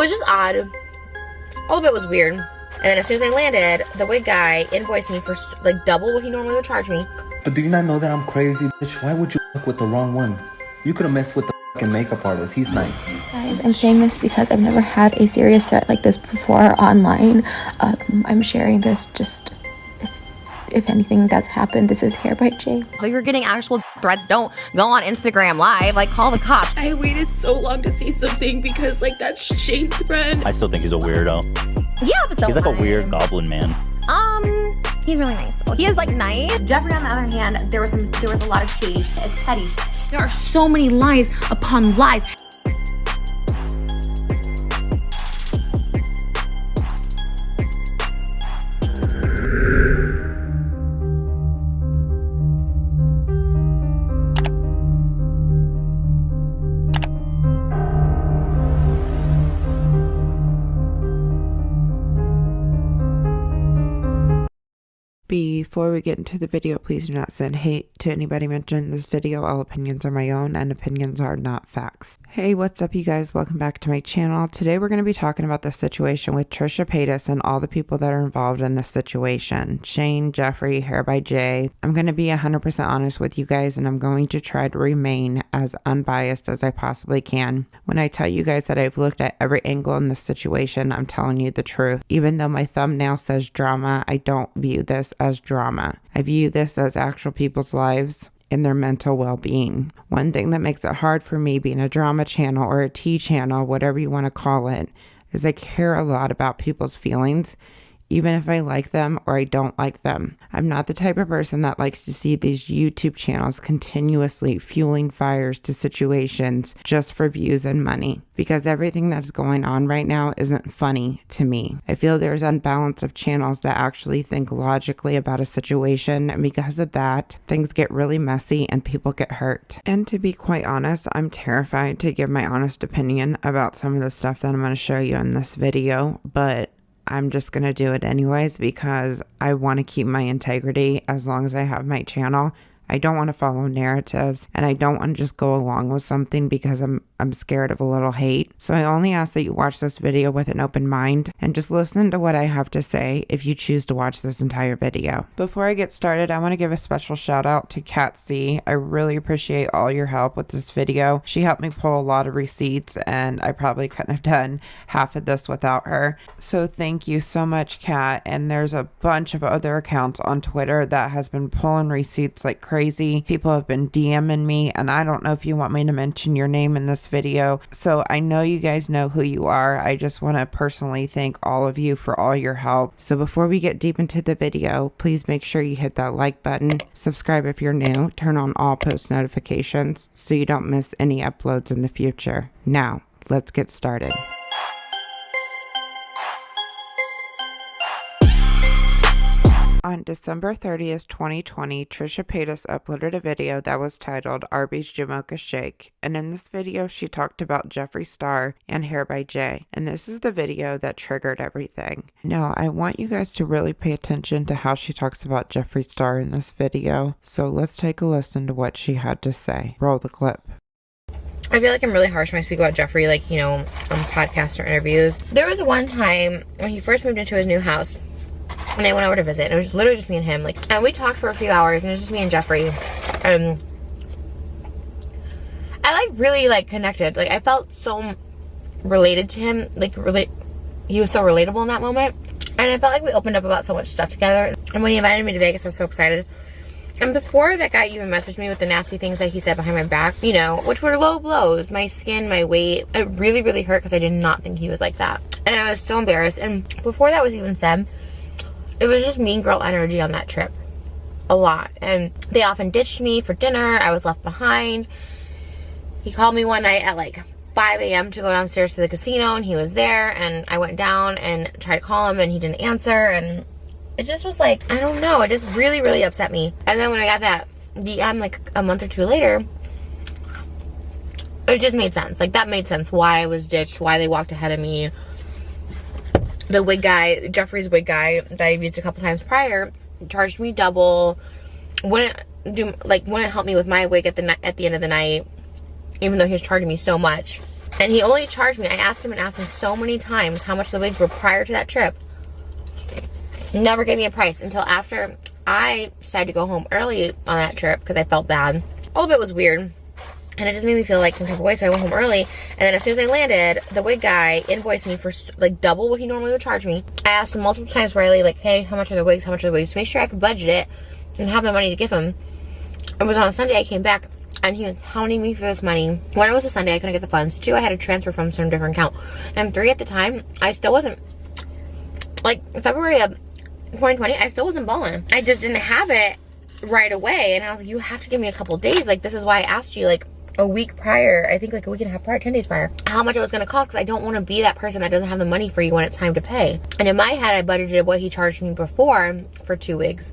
was just odd. All of it was weird. And then as soon as I landed, the wig guy invoiced me for like double what he normally would charge me. But do you not know that I'm crazy, bitch? Why would you fuck with the wrong one? You could have messed with the fucking makeup artist. He's nice. Guys, I'm saying this because I've never had a serious threat like this before online. I'm sharing this just if anything does happen. This is Hair by Jay. But you're getting actual threats. Don't go on Instagram Live. Like, call the cops. I waited so long to see something because, like, that's Shane's friend. I still think he's a weirdo. Yeah, but so he's like a weird goblin man. He's really nice though. He is like nice. Jeffree, on the other hand, there was a lot of shady shit. It's petty shit. There are so many lies upon lies. Before we get into the video, please do not send hate to anybody mentioned in this video. All opinions are my own and opinions are not facts. Hey, what's up you guys? Welcome back to my channel. Today we're going to be talking about the situation with Trisha Paytas and all the people that are involved in this situation. Shane, Jeffree, Hair by Jay. I'm going to be 100% honest with you guys and I'm going to try to remain as unbiased as I possibly can. When I tell you guys that I've looked at every angle in this situation, I'm telling you the truth. Even though my thumbnail says drama, I don't view this as drama. I view this as actual people's lives and their mental well-being. One thing that makes it hard for me being a drama channel or a tea channel, whatever you want to call it, is I care a lot about people's feelings, even if I like them or I don't like them. I'm not the type of person that likes to see these YouTube channels continuously fueling fires to situations just for views and money, because everything that's going on right now isn't funny to me. I feel there's unbalance of channels that actually think logically about a situation, and because of that, things get really messy and people get hurt. And to be quite honest, I'm terrified to give my honest opinion about some of the stuff that I'm going to show you in this video, but I'm just going to do it anyways because I want to keep my integrity as long as I have my channel. I don't want to follow narratives and I don't want to just go along with something because I'm scared of a little hate. So I only ask that you watch this video with an open mind and just listen to what I have to say if you choose to watch this entire video. Before I get started, I want to give a special shout out to Kat C. I really appreciate all your help with this video. She helped me pull a lot of receipts and I probably couldn't have done half of this without her. So thank you so much, Kat. And there's a bunch of other accounts on Twitter that has been pulling receipts like crazy. People have been DMing me and I don't know if you want me to mention your name in this video. So I know you guys know who you are. I just want to personally thank all of you for all your help. So before we get deep into the video, please make sure you hit that like button, subscribe if you're new, turn on all post notifications so you don't miss any uploads in the future. Now, let's get started. On December 30th, 2020, Trisha Paytas uploaded a video that was titled Arby's Jamocha Shake, and in this video she talked about Jeffree Star and Hair by Jay, and this is the video that triggered everything. Now, I want you guys to really pay attention to how she talks about Jeffree Star in this video, so let's take a listen to what she had to say. Roll the clip. I feel like I'm really harsh when I speak about Jeffree, like, you know, on podcasts or interviews. There was one time when he first moved into his new house, and I went over to visit, and it was literally just me and him, like, and we talked for a few hours, and it was just me and Jeffree, and I, like, really, like, connected, like, I felt so related to him, like, he was so relatable in that moment, and I felt like we opened up about so much stuff together, and when he invited me to Vegas, I was so excited, and before that guy even messaged me with the nasty things that he said behind my back, you know, which were low blows, my skin, my weight, it really, really hurt, because I did not think he was like that, and I was so embarrassed, and before that was even said, it was just mean girl energy on that trip. A lot. And they often ditched me for dinner. I was left behind. He called me one night at like 5 a.m. to go downstairs to the casino, and he was there, and I went down and tried to call him and he didn't answer, and it just was like, I don't know, it just really, really upset me. And then when I got that DM like a month or two later, it just made sense. Like, that made sense why I was ditched, why they walked ahead of me. The wig guy, Jeffree's wig guy that I've used a couple times prior, charged me double, wouldn't help me with my wig at the end of the night, even though he was charging me so much. And he only charged me, I asked him so many times how much the wigs were prior to that trip. Never gave me a price until after I decided to go home early on that trip because I felt bad. All of it was weird. And it just made me feel like some type of way, so I went home early. And then as soon as I landed, the wig guy invoiced me for like double what he normally would charge me. I asked him multiple times Riley, like, hey, how much are the wigs? How much are the wigs? To make sure I could budget it and have the money to give him. It was on a Sunday I came back, and he was hounding me for this money. One, it was a Sunday, I couldn't get the funds. Two, I had to transfer from some different account. And three, at the time, I still wasn't, like, February of 2020, I still wasn't balling. I just didn't have it right away. And I was like, you have to give me a couple days. Like, this is why I asked you, like, a week prior, I think like a week and a half prior, 10 days prior, how much it was going to cost, because I don't want to be that person that doesn't have the money for you when it's time to pay. And in my head, I budgeted what he charged me before for 2 wigs.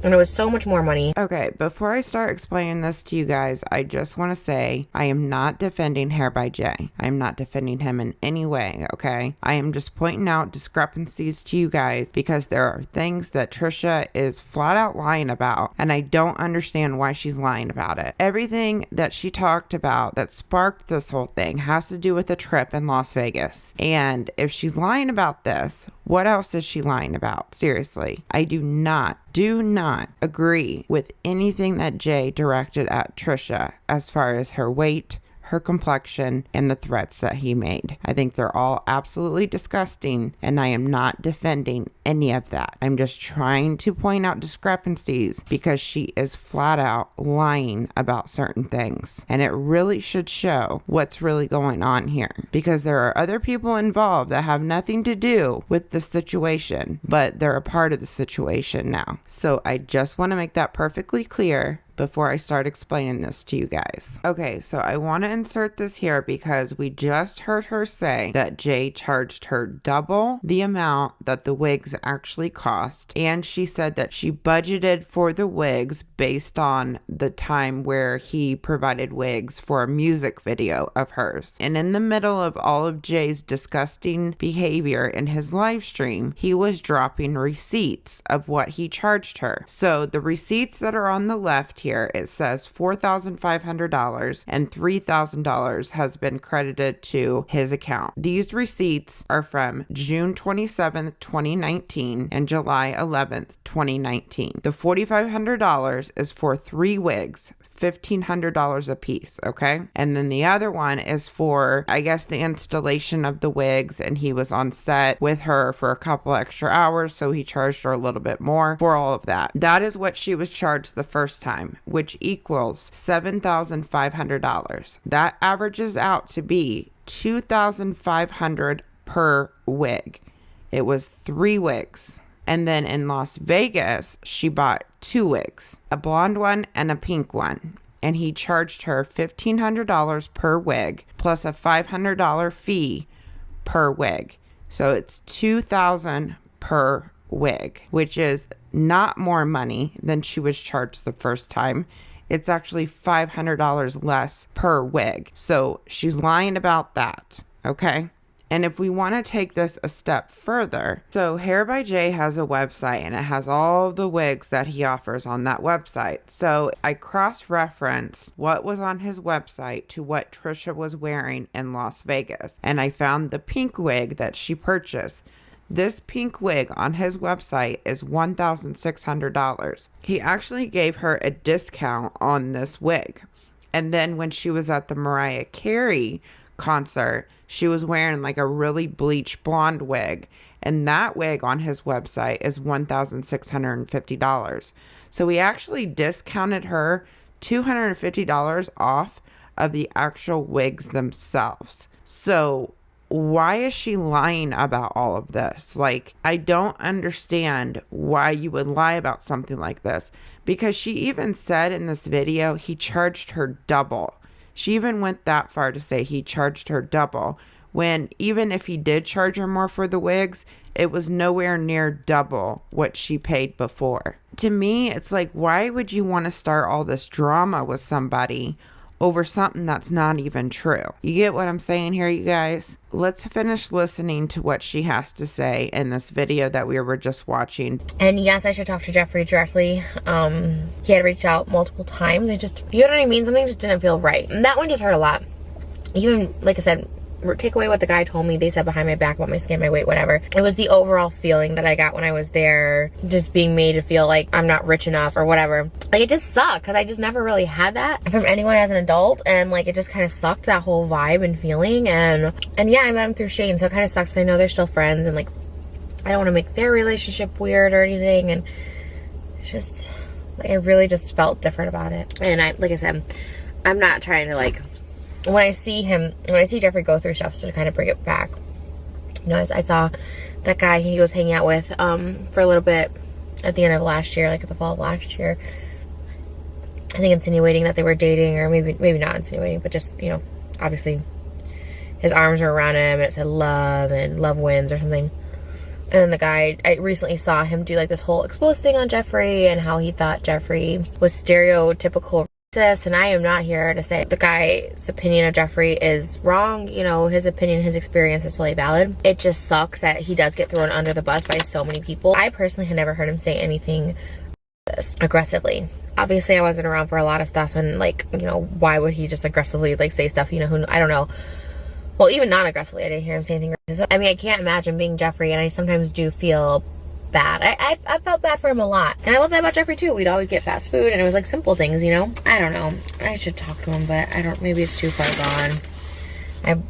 And it was so much more money. Okay, before I start explaining this to you guys, I just want to say I am not defending Hair by Jay. I am not defending him in any way, okay? I am just pointing out discrepancies to you guys because there are things that Trisha is flat out lying about, and I don't understand why she's lying about it. Everything that she talked about that sparked this whole thing has to do with a trip in Las Vegas. And if she's lying about this, what else is she lying about? Seriously, I do not agree with anything that Jay directed at Trisha as far as her weight, her complexion, and the threats that he made. I think they're all absolutely disgusting, and I am not defending any of that. I'm just trying to point out discrepancies because she is flat out lying about certain things, and it really should show what's really going on here, because there are other people involved that have nothing to do with the situation, but they're a part of the situation now. So I just want to make that perfectly clear before I start explaining this to you guys. Okay, so I want to insert this here because we just heard her say that Jay charged her double the amount that the wigs actually cost, and she said that she budgeted for the wigs based on the time where he provided wigs for a music video of hers. And in the middle of all of Jay's disgusting behavior in his live stream, he was dropping receipts of what he charged her. So the receipts that are on the left here, it says $4,500 and $3,000 has been credited to his account. These receipts are from June 27th, 2019 and July 11th, 2019. The $4,500 is for 3 wigs, $1,500 a piece, okay? And then the other one is for, I guess, the installation of the wigs, and he was on set with her for a couple extra hours, so he charged her a little bit more for all of that. That is what she was charged the first time, which equals $7,500. That averages out to be $2,500 per wig. It was 3 wigs. And then in Las Vegas, she bought 2 wigs, a blonde one and a pink one. And he charged her $1,500 per wig plus a $500 fee per wig. So it's $2,000 per wig, which is not more money than she was charged the first time. It's actually $500 less per wig. So she's lying about that, okay? And if we want to take this a step further, so Hair by Jay has a website and it has all the wigs that he offers on that website. So I cross-referenced what was on his website to what Trisha was wearing in Las Vegas. And I found the pink wig that she purchased. This pink wig on his website is $1,600. He actually gave her a discount on this wig. And then when she was at the Mariah Carey concert, she was wearing like a really bleach blonde wig, and that wig on his website is $1,650. So he actually discounted her $250 off of the actual wigs themselves. So why is she lying about all of this? Like, I don't understand why you would lie about something like this, because she even said in this video he charged her double. She even went that far to say he charged her double, when even if he did charge her more for the wigs, it was nowhere near double what she paid before. To me, it's like, why would you want to start all this drama with somebody over something that's not even true? You get what I'm saying here, you guys? Let's finish listening to what she has to say in this video that we were just watching. And yes, I should talk to Jeffree directly. He had reached out multiple times. It just, you know what I mean? Something just didn't feel right. And that one just hurt a lot. Even, like I said, take away what the guy told me, they said behind my back about my skin, my weight, whatever. It was the overall feeling that I got when I was there, just being made to feel like I'm not rich enough or whatever. Like, it just sucked because I just never really had that from anyone as an adult, and like it just kind of sucked, that whole vibe and feeling. And yeah, I met him through Shane, so it kind of sucks. I know they're still friends, and like I don't want to make their relationship weird or anything, and it's just like I really just felt different about it. And like I said, I'm not trying to like, when I see Jeffree go through stuff, to kind of bring it back, you know, I saw that guy he was hanging out with for a little bit at the end of last year, like at the fall of last year, I think insinuating that they were dating, or maybe not insinuating, but just, you know, obviously his arms were around him and it said love and love wins or something. And then the guy, I recently saw him do like this whole expose thing on Jeffree and how he thought Jeffree was stereotypical racist. And I am not here to say the guy's opinion of Jeffree is wrong. You know, his opinion, his experience is totally valid. It just sucks that he does get thrown under the bus by so many people. I personally had never heard him say anything this aggressively. Obviously, I wasn't around for a lot of stuff, and like, you know, why would he just aggressively like say stuff, you know, who, I don't know. Well, even non-aggressively, I didn't hear him say anything racist. I mean, I can't imagine being Jeffree, and I sometimes do feel bad. I felt bad for him a lot. And I love that about Jeffree too. We'd always get fast food, and it was like simple things, you know? I don't know. I should talk to him, but I don't, maybe it's too far gone.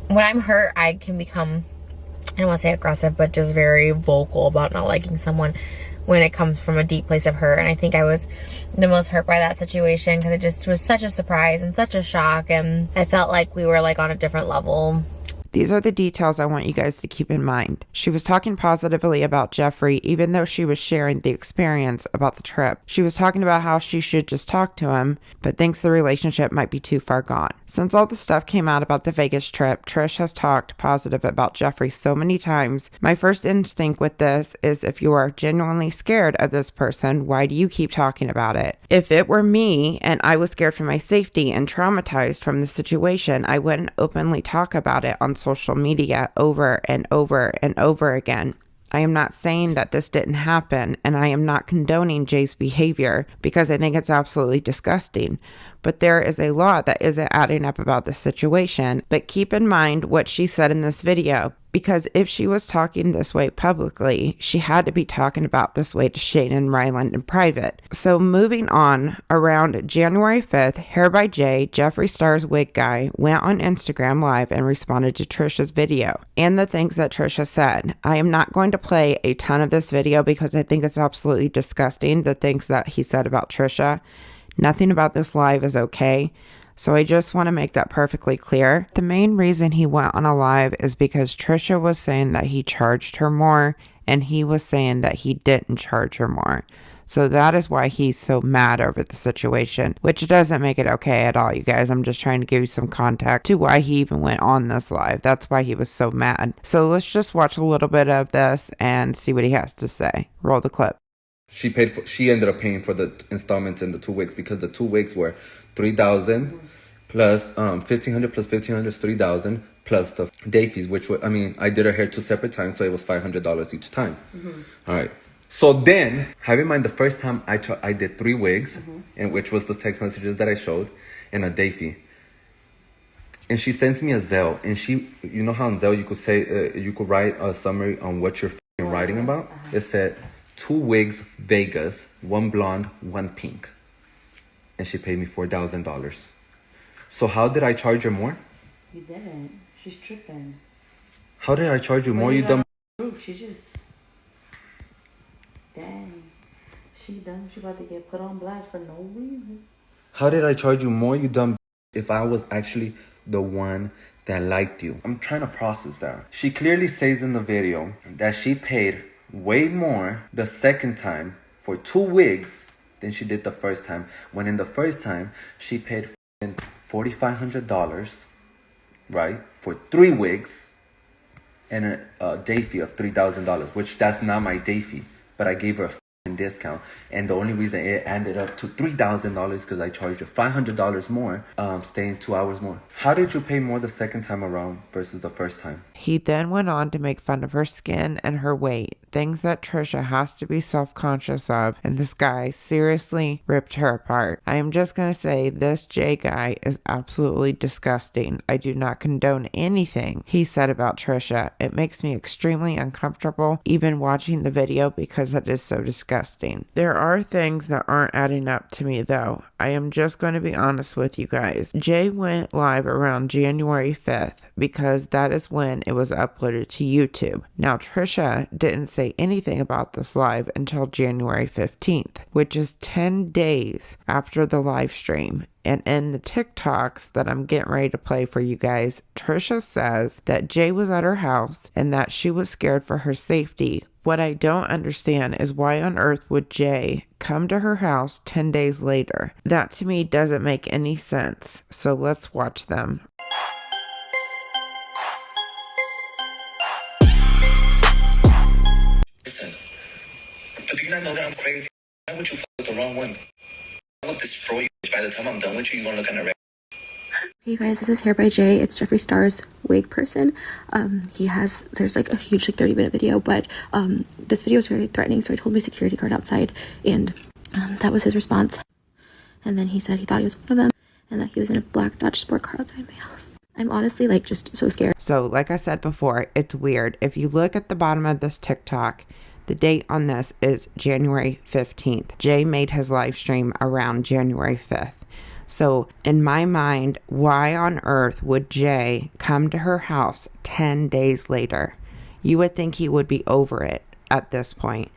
When I'm hurt, I can become, I don't want to say aggressive, but just very vocal about not liking someone when it comes from a deep place of hurt. And I think I was the most hurt by that situation because it just was such a surprise and such a shock, and I felt like we were like on a different level. These are the details I want you guys to keep in mind. She was talking positively about Jeffree, even though she was sharing the experience about the trip. She was talking about how she should just talk to him, but thinks the relationship might be too far gone. Since all the stuff came out about the Vegas trip, Trish has talked positive about Jeffree so many times. My first instinct with this is, if you are genuinely scared of this person, why do you keep talking about it? If it were me and I was scared for my safety and traumatized from the situation, I wouldn't openly talk about it on social media over and over and over again. I am not saying that this didn't happen, and I am not condoning Jay's behavior because I think it's absolutely disgusting. But there is a lot that isn't adding up about the situation. But keep in mind what she said in this video, because if she was talking this way publicly, she had to be talking about this way to Shane and Ryland in private. So moving on, around January 5th, Hair by Jay, Jeffree Star's wig guy, went on Instagram Live and responded to Trisha's video and the things that Trisha said. I am not going to play a ton of this video because I think it's absolutely disgusting, the things that he said about Trisha. Nothing about this live is okay. So I just want to make that perfectly clear. The main reason he went on a live is because Trisha was saying that he charged her more, and he was saying that he didn't charge her more. So that is why he's so mad over the situation, which doesn't make it okay at all, you guys. I'm just trying to give you some context to why he even went on this live. That's why he was so mad. So let's just watch a little bit of this and see what he has to say. Roll the clip. She ended up paying for the installments in the 2 weeks, because the 2 weeks were $3,000 plus $1,500 plus $1,500 is $3,000 plus the day fees, which was, I mean, I did her hair 2 separate times, so it was $500 each time. All right. So then, have in mind, the first time I did 3 wigs, and which was the text messages that I showed, and a day fee. And she sends me a Zelle, and she, you know how on Zelle you could say, you could write a summary on what you're writing about? It said, 2 wigs, Vegas, 1 blonde, 1 pink. And she paid me $4,000. So how did I charge her more? You didn't. She's tripping. How did I charge you more? You dumb. She just. Dang. She dumb. She about to get put on blast for no reason. How did I charge you more, you dumb? If I was actually the one that liked you. I'm trying to process that. She clearly says in the video that she paid way more the second time for 2 wigs than she did the first time, when in the first time she paid $4,500, right, for 3 wigs and a day fee of $3,000, which that's not my day fee, but I gave her a discount, and the only reason it ended up to $3,000 because I charged her $500 more, staying 2 hours more. How did you pay more the second time around versus the first time? He then went on to make fun of her skin and her weight, things that Trisha has to be self-conscious of, and this guy seriously ripped her apart. I am just gonna say this Jay guy is absolutely disgusting. I do not condone anything he said about Trisha. It makes me extremely uncomfortable even watching the video because it is so disgusting. There are things that aren't adding up to me though. I am just going to be honest with you guys. Jay went live around January 5th because that is when it was uploaded to YouTube. Now Trisha didn't say anything about this live until January 15th, which is 10 days after the live stream. And in the TikToks that I'm getting ready to play for you guys, Trisha says that Jay was at her house and that she was scared for her safety. What I don't understand is why on earth would Jay come to her house 10 days later? That to me doesn't make any sense. So let's watch them. Listen, but do you not know that I'm crazy? Why would you fuck with the wrong one? I will destroy you. By the time I'm done with you, you're gonna look kind of red. Hey guys, this is Hair by Jay. It's Jeffree Star's wig person. There's like a huge 30-minute video, but this video was very threatening, so I told my security guard outside, and that was his response. And then he said he thought he was one of them, and that he was in a black Dodge sport car outside my house. I'm honestly like just so scared. So like I said before, it's weird. If you look at the bottom of this TikTok, the date on this is January 15th. Jay made his live stream around January 5th. So in my mind, why on earth would Jay come to her house 10 days later? You would think he would be over it at this point.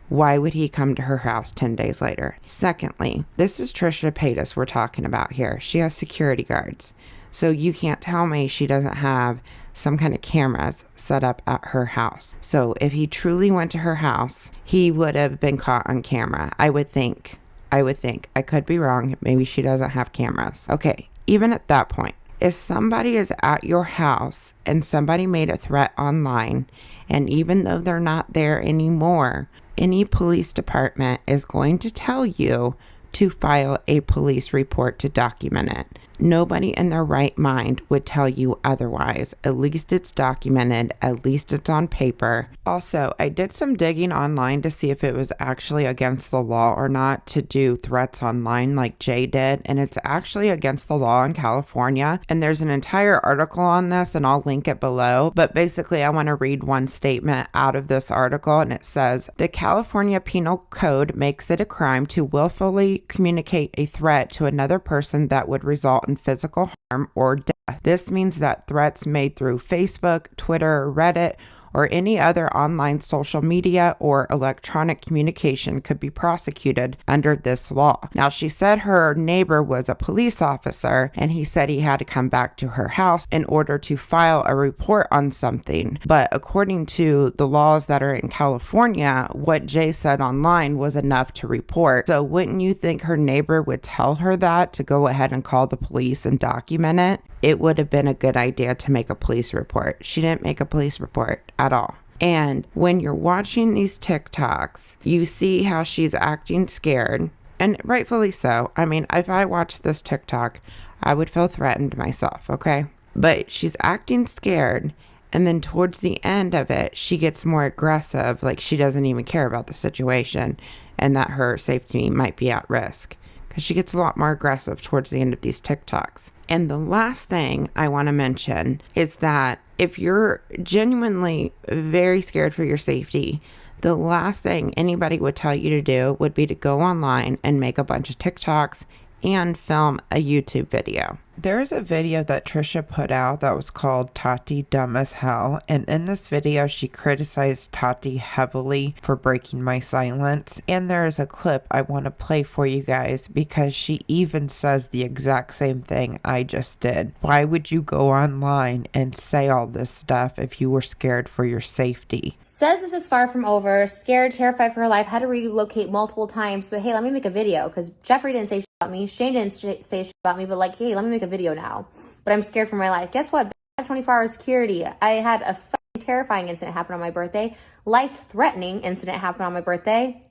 Why would he come to her house 10 days later? Secondly, this is Trisha Paytas we're talking about here. She has security guards. So you can't tell me she doesn't have some kind of cameras set up at her house. So if he truly went to her house, he would have been caught on camera. I would think. I could be wrong. Maybe she doesn't have cameras. Okay, even at that point, if somebody is at your house and somebody made a threat online, and even though they're not there anymore, any police department is going to tell you to file a police report to document it. Nobody in their right mind would tell you otherwise. At least it's documented. At least it's on paper. Also, I did some digging online to see if it was actually against the law or not to do threats online like Jay did. And it's actually against the law in California. And there's an entire article on this and I'll link it below. But basically, I want to read one statement out of this article. And it says, the California Penal Code makes it a crime to willfully communicate a threat to another person that would result in physical harm or death. This means that threats made through Facebook, Twitter, Reddit, or any other online social media or electronic communication could be prosecuted under this law. Now, she said her neighbor was a police officer and he said he had to come back to her house in order to file a report on something. But according to the laws that are in California, what Jay said online was enough to report. So wouldn't you think her neighbor would tell her that to go ahead and call the police and document it? It would have been a good idea to make a police report. She didn't make a police report at all. And when you're watching these TikToks, you see how she's acting scared, and rightfully so. I mean, if I watched this TikTok, I would feel threatened myself, okay? But she's acting scared, and then towards the end of it, she gets more aggressive, like she doesn't even care about the situation and that her safety might be at risk. Because she gets a lot more aggressive towards the end of these TikToks. And the last thing I want to mention is that if you're genuinely very scared for your safety, the last thing anybody would tell you to do would be to go online and make a bunch of TikToks and film a YouTube video. There's a video that Trisha put out that was called Tati Dumb as Hell, and in this video she criticized Tati heavily for breaking my silence, and there is a clip I want to play for you guys because she even says the exact same thing I just did. Why would you go online and say all this stuff if you were scared for your safety? Says this is far from over, scared, terrified for her life, had to relocate multiple times, but hey, let me make a video, because Jeffree didn't say shit about me, Shane didn't say shit about me, but like, hey, let me make a video now. But I'm scared for my life. Guess what? I have 24-hour security. I had a fucking terrifying incident happen on my birthday. Life-threatening incident happen on my birthday.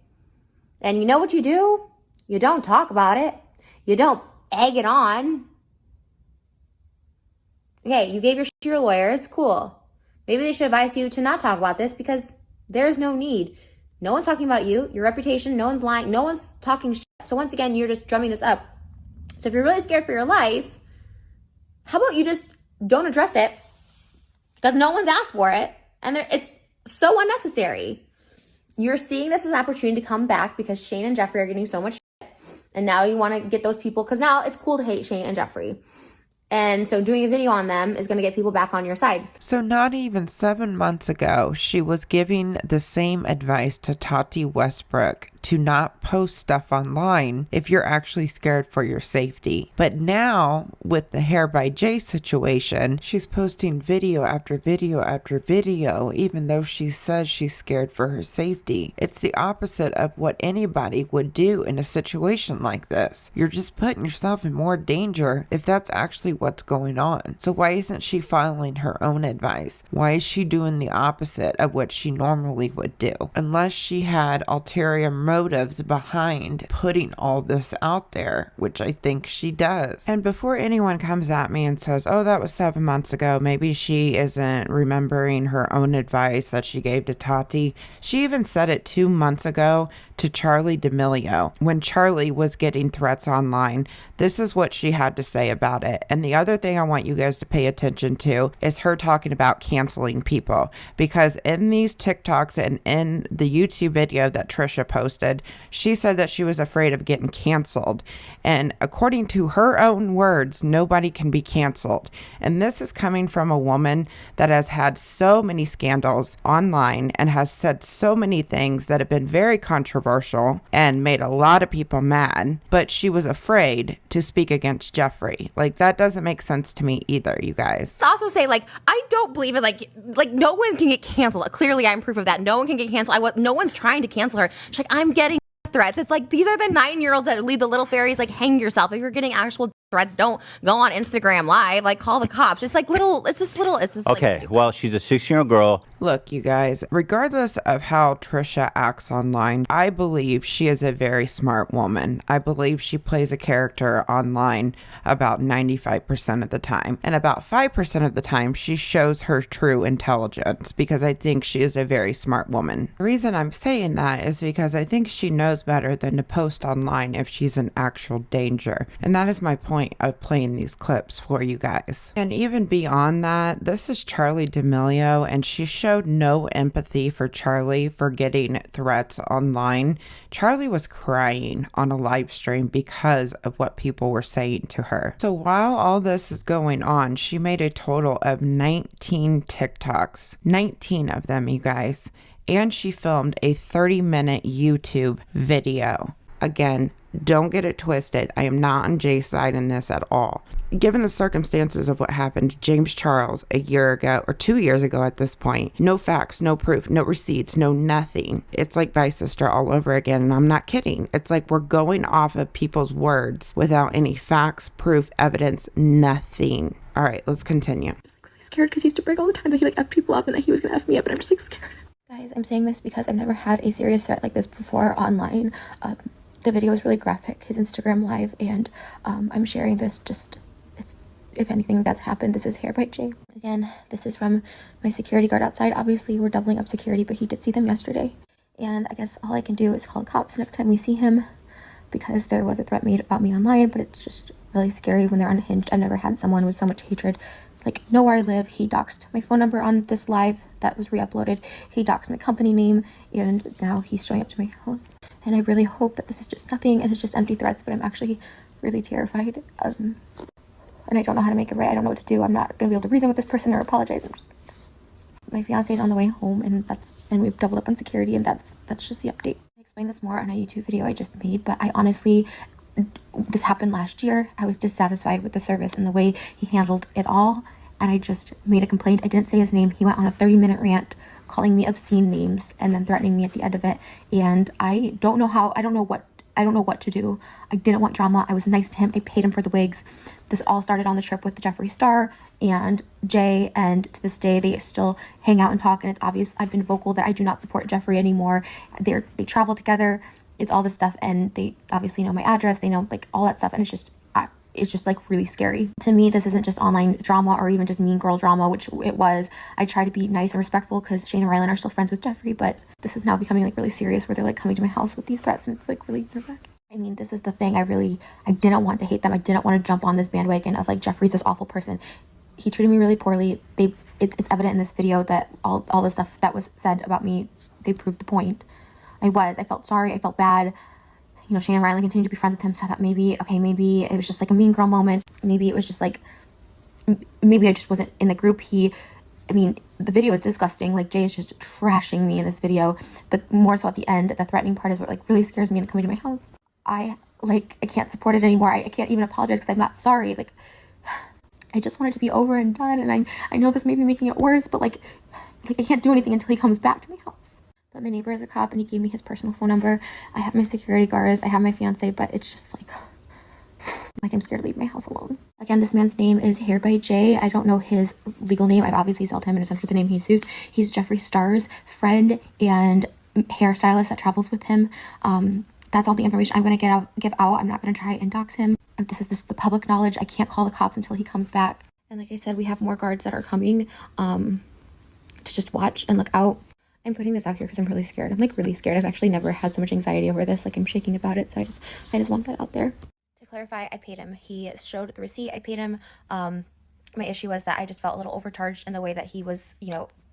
And you know what you do? You don't talk about it. You don't egg it on. Okay, you gave your shit to your lawyers. Cool. Maybe they should advise you to not talk about this because There's no need. No one's talking about you, your reputation, no one's lying, no one's talking shit. So once again, you're just drumming this up. So if you're really scared for your life, how about you just don't address it? Because no one's asked for it. And it's so unnecessary. You're seeing this as an opportunity to come back because Shane and Jeffree are getting so much shit. And now you want to get those people, because now it's cool to hate Shane and Jeffree. And so doing a video on them is going to get people back on your side. So not even 7 months ago, she was giving the same advice to Tati Westbrook to not post stuff online if you're actually scared for your safety. But now with the Hair by Jay situation, she's posting video after video after video, even though she says she's scared for her safety. It's the opposite of what anybody would do in a situation like this. You're just putting yourself in more danger if that's actually what's going on. So why isn't she following her own advice? Why is she doing the opposite of what she normally would do? Unless she had ulterior motives behind putting all this out there, which I think she does. And before anyone comes at me and says, oh, that was 7 months ago, maybe she isn't remembering her own advice that she gave to Tati. She even said it 2 months ago to Charli D'Amelio when Charli was getting threats online. This is what she had to say about it. And the other thing I want you guys to pay attention to is her talking about canceling people, because in these TikToks and in the YouTube video that Trisha posted, she said that she was afraid of getting canceled. And according to her own words, nobody can be canceled. And this is coming from a woman that has had so many scandals online and has said so many things that have been very controversial and made a lot of people mad, but she was afraid to speak against Jeffree. Like, that doesn't make sense to me either, you guys. Also say, like, I don't believe it. Like no one can get canceled. Clearly, I'm proof of that. No one can get canceled. No one's trying to cancel her. She's like, I'm getting threats. It's like, these are the 9-year-olds that lead the little fairies. Like, hang yourself. If you're getting actual threats, don't go on Instagram Live. Like, call the cops. It's like little. It's just okay. Like, well, she's a 16-year-old girl. Look, you guys, regardless of how Trisha acts online, I believe she is a very smart woman. I believe she plays a character online about 95% of the time. And about 5% of the time, she shows her true intelligence, because I think she is a very smart woman. The reason I'm saying that is because I think she knows better than to post online if she's in actual danger. And that is my point of playing these clips for you guys. And even beyond that, this is Charli D'Amelio, and she showed no empathy for Charli for getting threats online. Charli was crying on a live stream because of what people were saying to her. So while all this is going on, she made a total of 19 TikToks. 19 of them, you guys. And she filmed a 30-minute YouTube video. Again, don't get it twisted. I am not on Jay's side in this at all. Given the circumstances of what happened to James Charles a year ago, or 2 years ago at this point, no facts, no proof, no receipts, no nothing. It's like Vice Sister all over again, and I'm not kidding. It's like we're going off of people's words without any facts, proof, evidence, nothing. All right, let's continue. I'm just really scared because he used to break all the time that he like F people up and that he was gonna F me up, and I'm just like scared. Guys, I'm saying this because I've never had a serious threat like this before online. The video is really graphic, his Instagram live, and I'm sharing this just if anything that's happened. This is Hair by Jay. Again, this is from my security guard outside. Obviously, we're doubling up security, but he did see them yesterday. And I guess all I can do is call the cops next time we see him, because there was a threat made about me online, but it's just really scary when they're unhinged. I've never had someone with so much hatred know where I live. He doxed my phone number on this live that was re-uploaded. He doxed my company name, and now he's showing up to my house. And I really hope that this is just nothing and it's just empty threats, but I'm actually really terrified. And I don't know how to make it right. I don't know what to do. I'm not going to be able to reason with this person or apologize. My fiance is on the way home, and we've doubled up on security, and that's just the update. I explained this more on a YouTube video I just made, but I honestly, this happened last year. I was dissatisfied with the service and the way he handled it all, and I just made a complaint. I didn't say his name. He went on a 30-minute rant calling me obscene names and then threatening me at the end of it, and I don't know what to do. I didn't want drama. I was nice to him. I paid him for the wigs. This all started on the trip with Jeffree Star and Jay, and to this day they still hang out and talk, and it's obvious I've been vocal that I do not support Jeffree anymore. They travel together. It's all this stuff, and they obviously know my address. They know all that stuff, and it's just it's just like really scary. To me, this isn't just online drama or even just mean girl drama, which it was. I try to be nice and respectful because Shane and Rylan are still friends with Jeffree, but this is now becoming like really serious where they're like coming to my house with these threats, and it's like really nerve-wracking. I mean, this is the thing. I didn't want to hate them. I didn't want to jump on this bandwagon of like Jeffree's this awful person. He treated me really poorly. It's evident in this video that all the stuff that was said about me, they proved the point. I felt sorry. I felt bad. You know, Shane and Rylan continued to be friends with him, so I thought maybe it was just like a mean girl moment. Maybe it was just like, maybe I just wasn't in the group. The video is disgusting. Like, Jay is just trashing me in this video, but more so at the end, the threatening part is what like really scares me and coming to my house. I can't support it anymore. I can't even apologize because I'm not sorry. Like, I just want it to be over and done. And I know this may be making it worse, but like I can't do anything until he comes back to my house. But my neighbor is a cop and he gave me his personal phone number. I have my security guards. I have my fiance, but it's just like I'm scared to leave my house alone. Again, this man's name is Hair by Jay. I don't know his legal name. I've obviously sold him, and essentially the name he's used. He's Jeffree Star's friend and hairstylist that travels with him. That's all the information I'm going to give out. I'm not going to try and dox him. This is the public knowledge. I can't call the cops until he comes back. And like I said, we have more guards that are coming to just watch and look out. I'm putting this out here because I'm really scared. I'm like really scared. I've actually never had so much anxiety over this. Like, I'm shaking about it. So I just want that out there. To clarify, I paid him. He showed the receipt. I paid him. My issue was that I just felt a little overcharged in the way that he was,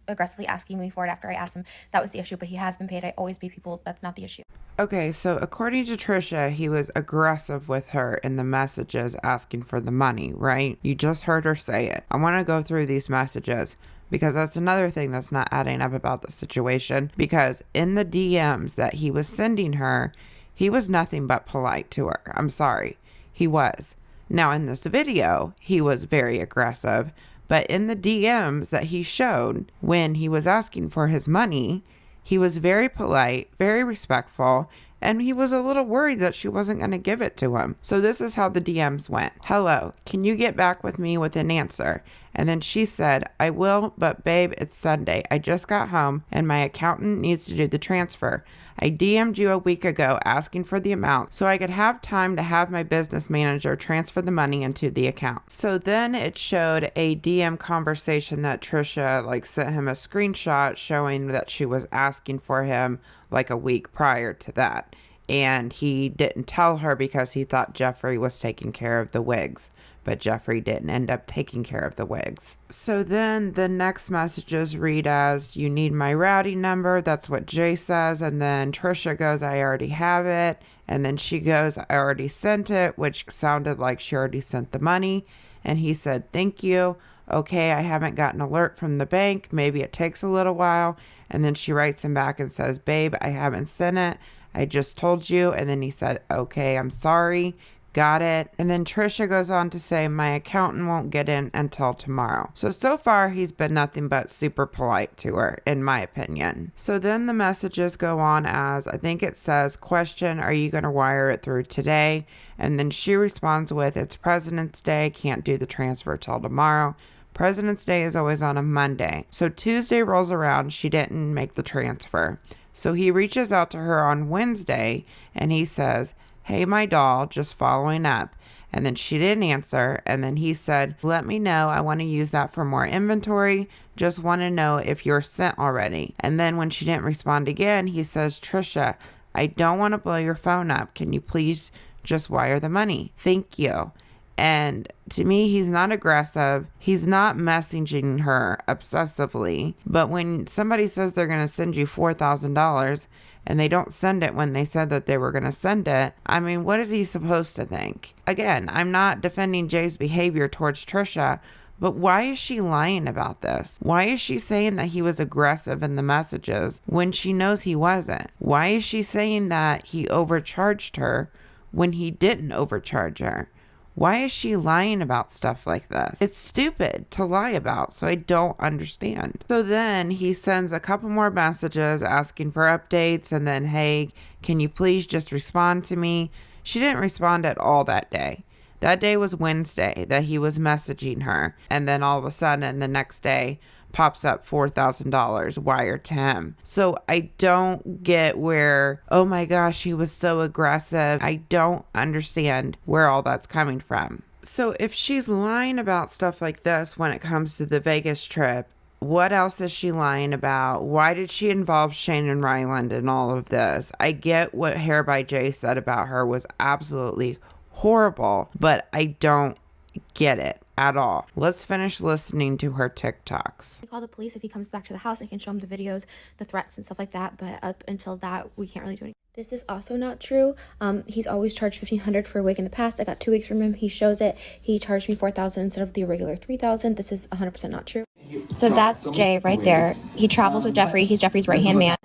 aggressively asking me for it after I asked him. That was the issue, but he has been paid. I always pay people. That's not the issue. Okay, so according to Trisha, he was aggressive with her in the messages asking for the money, right? You just heard her say it. I want to go through these messages because that's another thing that's not adding up about the situation, because in the DMs that he was sending her, he was nothing but polite to her. I'm sorry. He was. Now in this video, he was very aggressive, but in the DMs that he showed when he was asking for his money, he was very polite, very respectful, and he was a little worried that she wasn't going to give it to him. So this is how the DMs went. Hello, can you get back with me with an answer? And then she said, I will, but babe, it's Sunday. I just got home and my accountant needs to do the transfer. I DM'd you a week ago asking for the amount so I could have time to have my business manager transfer the money into the account. So then it showed a DM conversation that Trisha sent him a screenshot showing that she was asking for him a week prior to that. And he didn't tell her because he thought Jeffree was taking care of the wigs. But Jeffree didn't end up taking care of the wigs. So then the next messages read as, you need my routing number. That's what Jay says. And then Trisha goes, I already have it. And then she goes, I already sent it, which sounded like she already sent the money. And he said, thank you. Okay, I haven't gotten an alert from the bank. Maybe it takes a little while. And then she writes him back and says, babe, I haven't sent it. I just told you. And then he said, okay, I'm sorry. Got it. And then Trisha goes on to say, my accountant won't get in until tomorrow. So far he's been nothing but super polite to her, in my opinion. So then the messages go on as, I think it says, question, are you going to wire it through today? And then she responds with, it's President's Day, can't do the transfer till tomorrow. President's Day is always on a Monday. So Tuesday rolls around, she didn't make the transfer. So he reaches out to her on Wednesday and he says, hey, my doll, just following up. And then she didn't answer. And then he said, let me know. I want to use that for more inventory. Just want to know if you're sent already. And then when she didn't respond again, he says, Trisha, I don't want to blow your phone up. Can you please just wire the money? Thank you. And to me, he's not aggressive. He's not messaging her obsessively. But when somebody says they're going to send you $4,000 and they don't send it when they said that they were going to send it, I mean, what is he supposed to think? Again, I'm not defending Jay's behavior towards Trisha, but why is she lying about this? Why is she saying that he was aggressive in the messages when she knows he wasn't? Why is she saying that he overcharged her when he didn't overcharge her? Why is she lying about stuff like this? It's stupid to lie about, so I don't understand. So then he sends a couple more messages asking for updates and then, hey, can you please just respond to me? She didn't respond at all that day. That day was Wednesday that he was messaging her. And then all of a sudden the next day pops up $4,000 wired to him. So I don't get where, oh my gosh, he was so aggressive. I don't understand where all that's coming from. So if she's lying about stuff like this when it comes to the Vegas trip, what else is she lying about? Why did she involve Shane and Ryland in all of this? I get what Hair by Jay said about her was absolutely horrible, but I don't get it at all. Let's finish listening to her TikToks. I call the police. If he comes back to the house, I can show him the videos, the threats and stuff like that, but up until that, we can't really do anything. This is also not true. He's always charged $1,500 for a wig in the past. I got 2 weeks from him. He shows it. He charged me $4,000 instead of the regular $3,000. This is 100% not true. So that's Jay right there. He travels with Jeffree. He's Jeffree's right-hand man.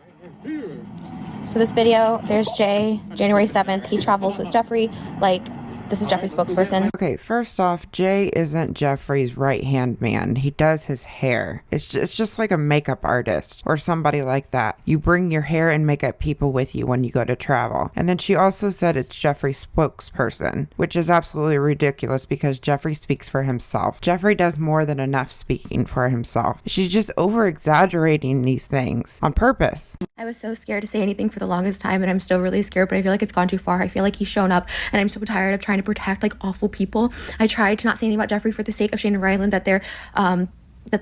So this video, there's Jay, January 7th. He travels with Jeffree. Like, this is Jeffree's spokesperson. Okay, first off, Jay isn't Jeffree's right-hand man. He does his hair. It's just like a makeup artist or somebody like that. You bring your hair and makeup people with you when you go to travel. And then she also said it's Jeffree's spokesperson, which is absolutely ridiculous because Jeffree speaks for himself. Jeffree does more than enough speaking for himself. She's just over-exaggerating these things on purpose. I was so scared to say anything for the longest time, and I'm still really scared, but I feel like it's gone too far. I feel like he's shown up, and I'm so tired of trying to protect like awful people. I tried to not say anything about Jeffree for the sake of Shane and Ryland, that they're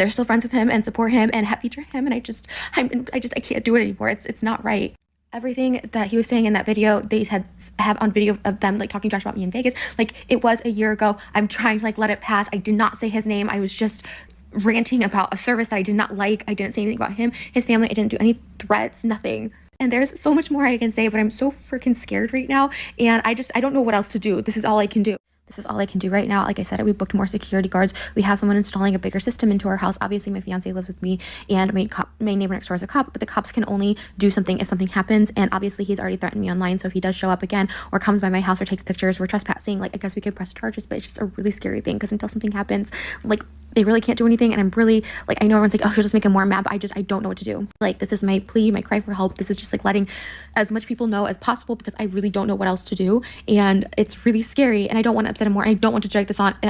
still friends with him and support him and feature him, and I can't do it anymore. It's not right. Everything that he was saying in that video, they have on video of them like talking trash about me in Vegas. Like, it was a year ago. I'm trying to like let it pass. I did not say his name. I was just ranting about a service that I did not like. I didn't say anything about him, his family. I didn't do any threats, nothing. And there's so much more I can say, but I'm so freaking scared right now. And I don't know what else to do. This is all I can do. This is all I can do right now. Like I said, we booked more security guards. We have someone installing a bigger system into our house. Obviously, my fiance lives with me, and my neighbor next door is a cop, but the cops can only do something if something happens. And obviously, he's already threatened me online. So if he does show up again or comes by my house or takes pictures, we're trespassing. Like, I guess we could press charges, but it's just a really scary thing because until something happens, like, they really can't do anything. And I'm really, like, I know everyone's like, oh, she'll just make him more mad, but I don't know what to do. Like, this is my plea, my cry for help. This is just like letting as much people know as possible because I really don't know what else to do. And it's really scary, and I don't want to upset him more, and I don't want to drag this on. And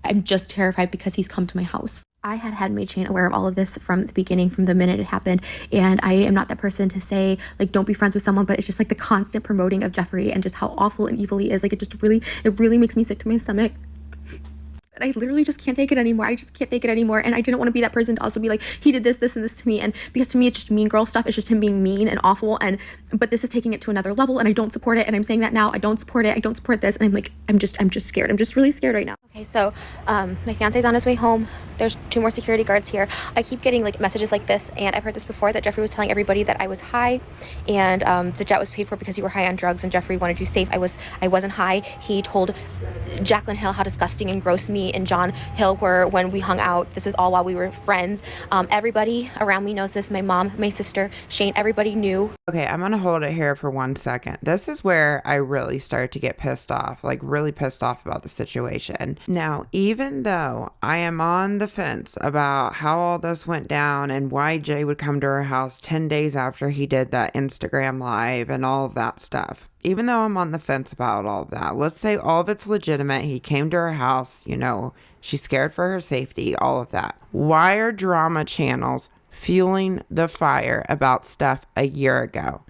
I'm just terrified because he's come to my house. I had made Shane aware of all of this from the beginning, from the minute it happened. And I am not that person to say, like, don't be friends with someone, but it's just like the constant promoting of Jeffree and just how awful and evil he is. Like, it really makes me sick to my stomach. I literally just can't take it anymore. I just can't take it anymore. And I didn't want to be that person to also be like, he did this, and this to me. And because to me, it's just mean girl stuff. It's just him being mean and awful. But this is taking it to another level, and I don't support it. And I'm saying that now. I don't support it. I don't support this. And I'm like, I'm just scared. I'm just really scared right now. Okay, so my fiance's on his way home. There's 2 more security guards here. I keep getting like messages like this, and I've heard this before, that Jeffree was telling everybody that I was high, and the jet was paid for because you were high on drugs, and Jeffree wanted you safe. I wasn't high. He told Jaqueline Hill how disgusting and gross me and John Hill were when we hung out. This is all while we were friends. Everybody around me knows this. My mom, my sister, Shane, everybody knew. Okay, I'm gonna hold it here for 1 second. This is where I really start to get pissed off, like really pissed off about the situation. Now, even though I am on the fence about how all this went down and why Jay would come to her house 10 days after he did that Instagram live and all of that stuff, even though I'm on the fence about all of that, let's say all of it's legitimate. He came to her house, you know, she's scared for her safety, all of that. Why are drama channels fueling the fire about stuff a year ago?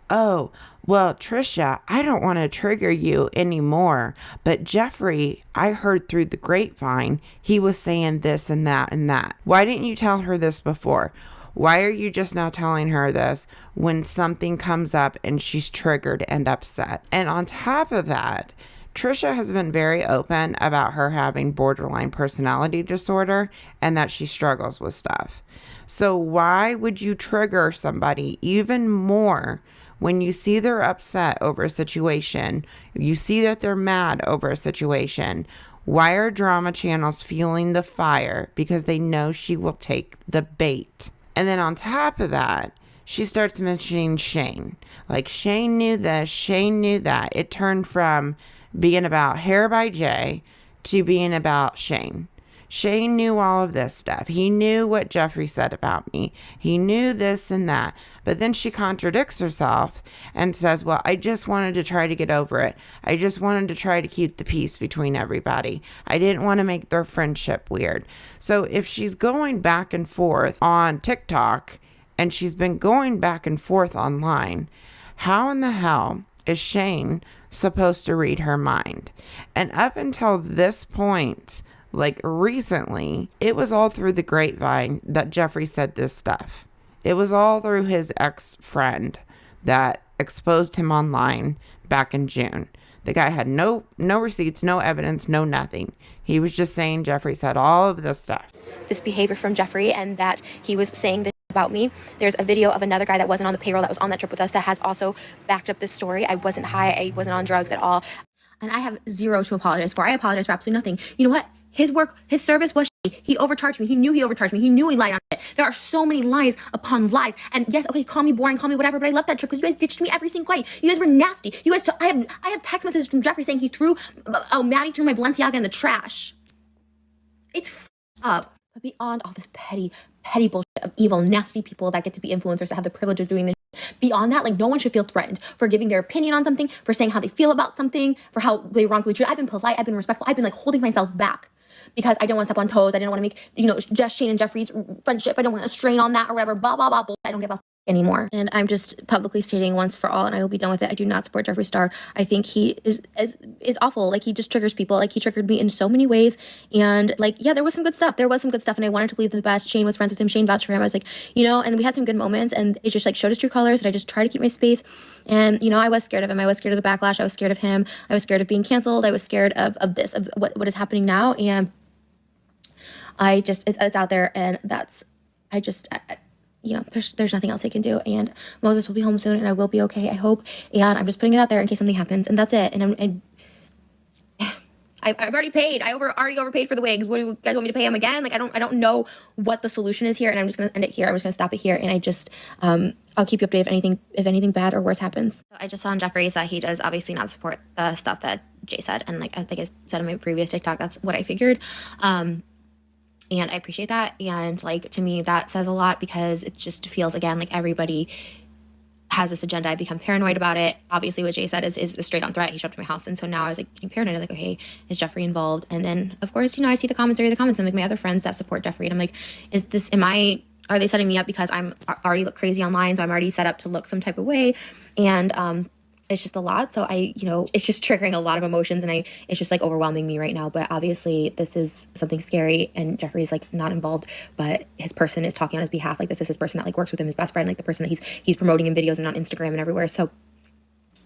Oh, well, Trisha, I don't want to trigger you anymore, but Jeffree, I heard through the grapevine, he was saying this and that and that. Why didn't you tell her this before? Why are you just now telling her this when something comes up and she's triggered and upset? And on top of that, Trisha has been very open about her having borderline personality disorder and that she struggles with stuff. So why would you trigger somebody even more when you see they're upset over a situation, you see that they're mad over a situation? Why are drama channels fueling the fire? Because they know she will take the bait. And then on top of that, she starts mentioning Shane. Like, Shane knew this, Shane knew that. It turned from being about Hair by Jay to being about Shane. Shane knew all of this stuff. He knew what Jeffree said about me. He knew this and that. But then she contradicts herself and says, well, I just wanted to try to get over it. I just wanted to try to keep the peace between everybody. I didn't want to make their friendship weird. So if she's going back and forth on TikTok and she's been going back and forth online, how in the hell is Shane supposed to read her mind. And up until this point, like recently, it was all through the grapevine that Jeffree said this stuff. It was all through his ex-friend that exposed him online back in June. The guy had no receipts, no evidence, no nothing. He was just saying Jeffree said all of this stuff. This behavior from Jeffree, and that he was saying this about me. There's a video of another guy that wasn't on the payroll that was on that trip with us that has also backed up this story. I wasn't high. I wasn't on drugs at all. And I have zero to apologize for. I apologize for absolutely nothing. You know what? His work, his service was shitty. He overcharged me. He knew he overcharged me. He knew he lied on it. There are so many lies upon lies. And yes, okay, call me boring, call me whatever, but I left that trip because you guys ditched me every single night. You guys were nasty. You guys, I have text messages from Jeffree saying he threw, Maddie threw my Balenciaga in the trash. It's up. But beyond all this petty bullshit of evil, nasty people that get to be influencers that have the privilege of doing this, beyond that, like, no one should feel threatened for giving their opinion on something, for saying how they feel about something, for how they wrongfully treated. I've been polite, I've been respectful, I've been like holding myself back because I don't want to step on toes. I didn't want to make, Shane and Jeffree's friendship, I don't want to strain on that or whatever, blah, blah, blah, blah. I don't give a anymore. And I'm just publicly stating once for all, and I will be done with it, I do not support Jeffree Star. I think he is awful. Like, he just triggers people. Like, he triggered me in so many ways. And like, yeah, there was some good stuff. And I wanted to believe the best. Shane was friends with him. Shane vouched for him. I was like, and we had some good moments, and it just like showed his true colors, and I just tried to keep my space. And I was scared of him. I was scared of the backlash. I was scared of him. I was scared of being canceled. I was scared of what is happening now. And I just, it's out there, and there's nothing else I can do, and Moses will be home soon, and I will be okay, I hope, and I'm just putting it out there in case something happens, and that's it. And I've already paid. I already overpaid for the wigs. What do you guys want me to pay him again? Like, I don't know what the solution is here, and I'm just gonna end it here. I'm just gonna stop it here, and I just I'll keep you updated if anything bad or worse happens. I just saw on Jeffree's that he does obviously not support the stuff that Jay said, and like I think I said in my previous TikTok, that's what I figured. And I appreciate that. And like, to me, that says a lot, because it just feels, again, like everybody has this agenda. I become paranoid about it. Obviously what Jay said is a straight on threat. He showed up to my house. And so now I was like getting paranoid. I was like, okay, is Jeffree involved? And then of course, I see the comments, and like my other friends that support Jeffree, and I'm like, are they setting me up because I'm already look crazy online? So I'm already set up to look some type of way. And, it's just a lot. So it's just triggering a lot of emotions, and it's just like overwhelming me right now. But obviously this is something scary, and Jeffree's like not involved, but his person is talking on his behalf. Like, this is his person that like works with him, his best friend, like the person that he's promoting in videos and on Instagram and everywhere. So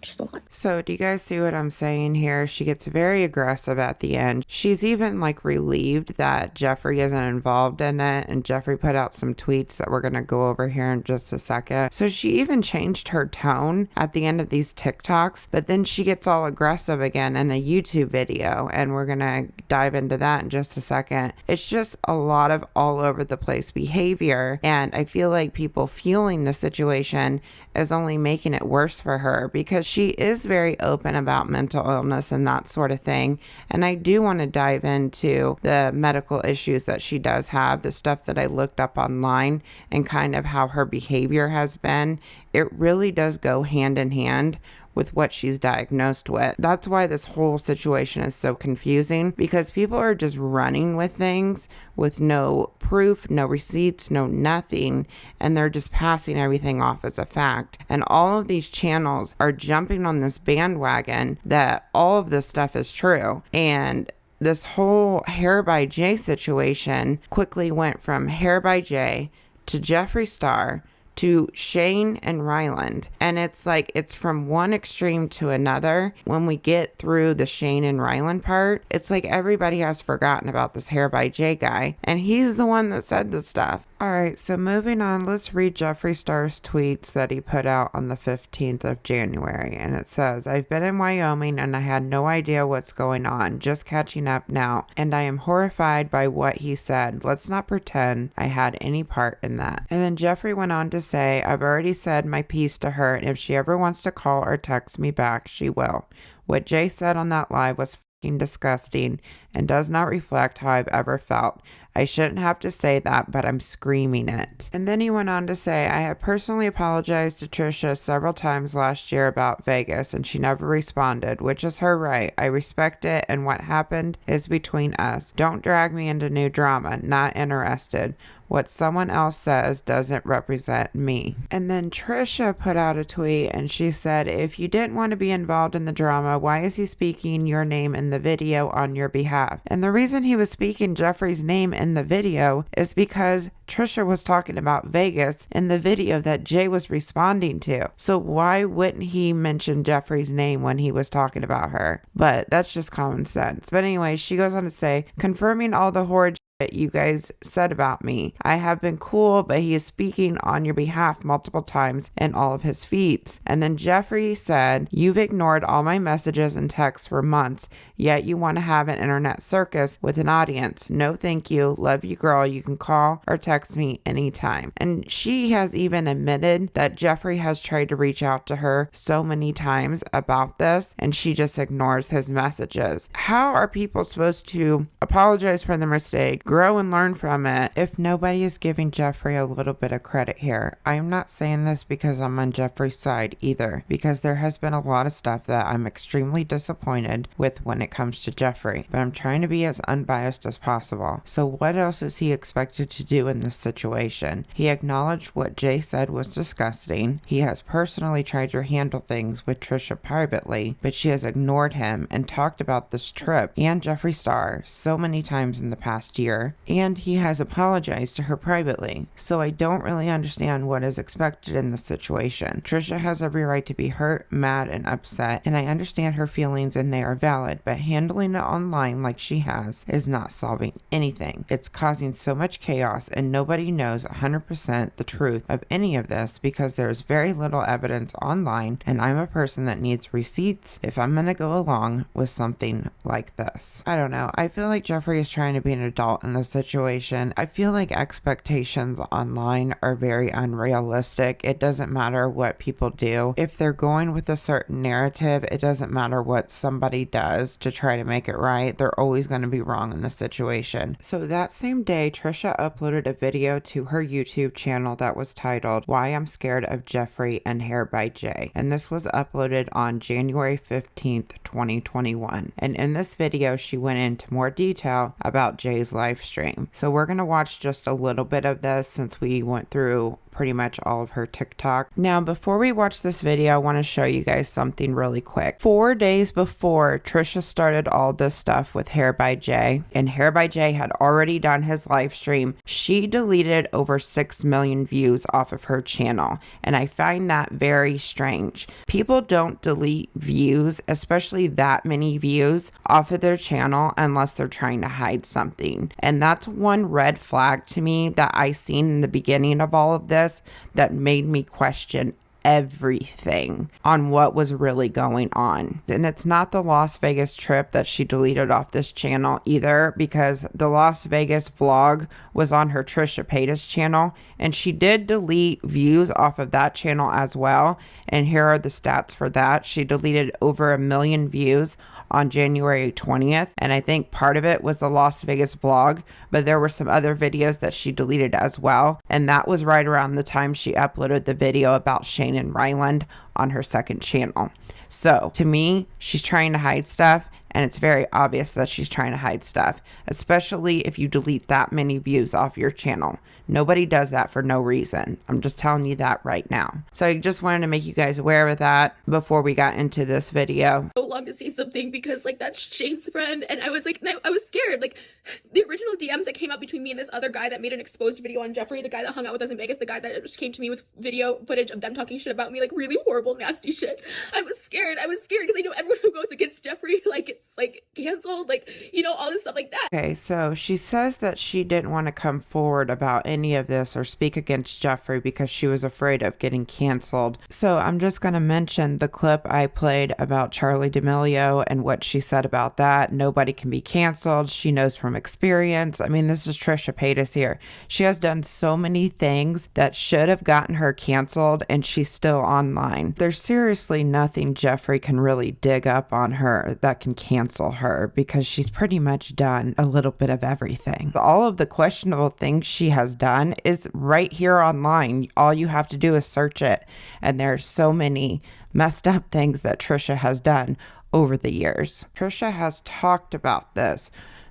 it's just a lot. So do you guys see what I'm saying here? She gets very aggressive at the end. She's even like relieved that Jeffree isn't involved in it, and Jeffree put out some tweets that we're going to go over here in just a second. So she even changed her tone at the end of these TikToks, but then she gets all aggressive again in a YouTube video, and we're going to dive into that in just a second. It's just a lot of all over the place behavior, and I feel like people fueling the situation is only making it worse for her, because she is very open about mental illness and that sort of thing. And I do want to dive into the medical issues that she does have, the stuff that I looked up online, and kind of how her behavior has been. It really does go hand in hand with what she's diagnosed with. That's why this whole situation is so confusing, because people are just running with things with no proof, no receipts, no nothing, and they're just passing everything off as a fact. And all of these channels are jumping on this bandwagon that all of this stuff is true. And this whole Hair by Jay situation quickly went from Hair by Jay to Jeffree Star to Shane and Ryland. And it's like, it's from one extreme to another. When we get through the Shane and Ryland part, it's like everybody has forgotten about this Hair by Jay guy, and he's the one that said this stuff. All right, so moving on, let's read Jeffree Star's tweets that he put out on the 15th of January. And it says, I've been in Wyoming and I had no idea what's going on, just catching up now. And I am horrified by what he said. Let's not pretend I had any part in that. And then Jeffree went on to say, I've already said my piece to her, and if she ever wants to call or text me back, she will. What Jay said on that live was fucking disgusting and does not reflect how I've ever felt. I shouldn't have to say that, but I'm screaming it. And then he went on to say, I have personally apologized to Trisha several times last year about Vegas, and she never responded, which is her right. I respect it, and what happened is between us. Don't drag me into new drama. Not interested. What someone else says doesn't represent me. And then Trisha put out a tweet and she said, if you didn't want to be involved in the drama, why is he speaking your name in the video on your behalf? And the reason he was speaking Jeffree's name in the video is because Trisha was talking about Vegas in the video that Jay was responding to. So why wouldn't he mention Jeffree's name when he was talking about her? But that's just common sense. But anyway, she goes on to say, confirming all the horrid you guys said about me. I have been cool, but he is speaking on your behalf multiple times in all of his feeds. And then Jeffree said, you've ignored all my messages and texts for months, yet you want to have an internet circus with an audience. No thank you. Love you, girl. You can call or text me anytime. And she has even admitted that Jeffree has tried to reach out to her so many times about this, and she just ignores his messages. How are people supposed to apologize for their mistake, grow and learn from it, if nobody is giving Jeffree a little bit of credit here? I'm not saying this because I'm on Jeffree's side either, because there has been a lot of stuff that I'm extremely disappointed with when it comes to Jeffree, but I'm trying to be as unbiased as possible. So what else is he expected to do in this situation? He acknowledged what Jay said was disgusting. He has personally tried to handle things with Trisha privately, but she has ignored him and talked about this trip and Jeffree Star so many times in the past year, and he has apologized to her privately. So I don't really understand what is expected in this situation. Trisha has every right to be hurt, mad, and upset, and I understand her feelings and they are valid, but handling it online like she has is not solving anything. It's causing so much chaos, and nobody knows 100% the truth of any of this because there's very little evidence online, and I'm a person that needs receipts if I'm gonna go along with something like this. I don't know. I feel like Jeffree is trying to be an adult in this situation. I feel like expectations online are very unrealistic. It doesn't matter what people do. If they're going with a certain narrative, it doesn't matter what somebody does to try to make it right. They're always going to be wrong in this situation. So that same day, Trisha uploaded a video to her YouTube channel that was titled Why I'm Scared of Jeffree and Hair by Jay. And this was uploaded on January 15th, 2021. And in this video, she went into more detail about Jay's life stream. So we're going to watch just a little bit of this since we went through pretty much all of her TikTok. Now, before we watch this video, I want to show you guys something really quick. 4 days before Trisha started all this stuff with Hair by Jay, and Hair by Jay had already done his live stream, she deleted over 6 million views off of her channel. And I find that very strange. People don't delete views, especially that many views, off of their channel unless they're trying to hide something. And that's one red flag to me that I seen in the beginning of all of this that made me question everything on what was really going on. And it's not the Las Vegas trip that she deleted off this channel either, because the Las Vegas vlog was on her Trisha Paytas channel, and she did delete views off of that channel as well. And here are the stats for that. She deleted over 1 million views on January 20th, and I think part of it was the Las Vegas vlog, but there were some other videos that she deleted as well, and that was right around the time she uploaded the video about Shane and Ryland on her second channel. So to me, she's trying to hide stuff, and it's very obvious that she's trying to hide stuff, especially if you delete that many views off your channel. Nobody does that for no reason. I'm just telling you that right now. So I just wanted to make you guys aware of that before we got into this video. So long to see something because like that's Shane's friend, and I was like, I was scared. Like the original DMs that came out between me and this other guy that made an exposed video on Jeffree, the guy that hung out with us in Vegas, the guy that just came to me with video footage of them talking shit about me, like really horrible, nasty shit. I was scared because I know everyone who goes against Jeffree, like it's like canceled, like, you know, all this stuff like that. Okay, so she says that she didn't want to come forward about any of this or speak against Jeffree because she was afraid of getting canceled. So I'm just going to mention the clip I played about Charli D'Amelio and what she said about that. Nobody can be canceled. She knows from experience. I mean, this is Trisha Paytas here. She has done so many things that should have gotten her canceled, and she's still online. There's seriously nothing Jeffree can really dig up on her that can cancel her because she's pretty much done a little bit of everything. All of the questionable things she has done is right here online. All you have to do is search it, and there's so many messed up things that Trisha has done over the years. Trisha has talked about this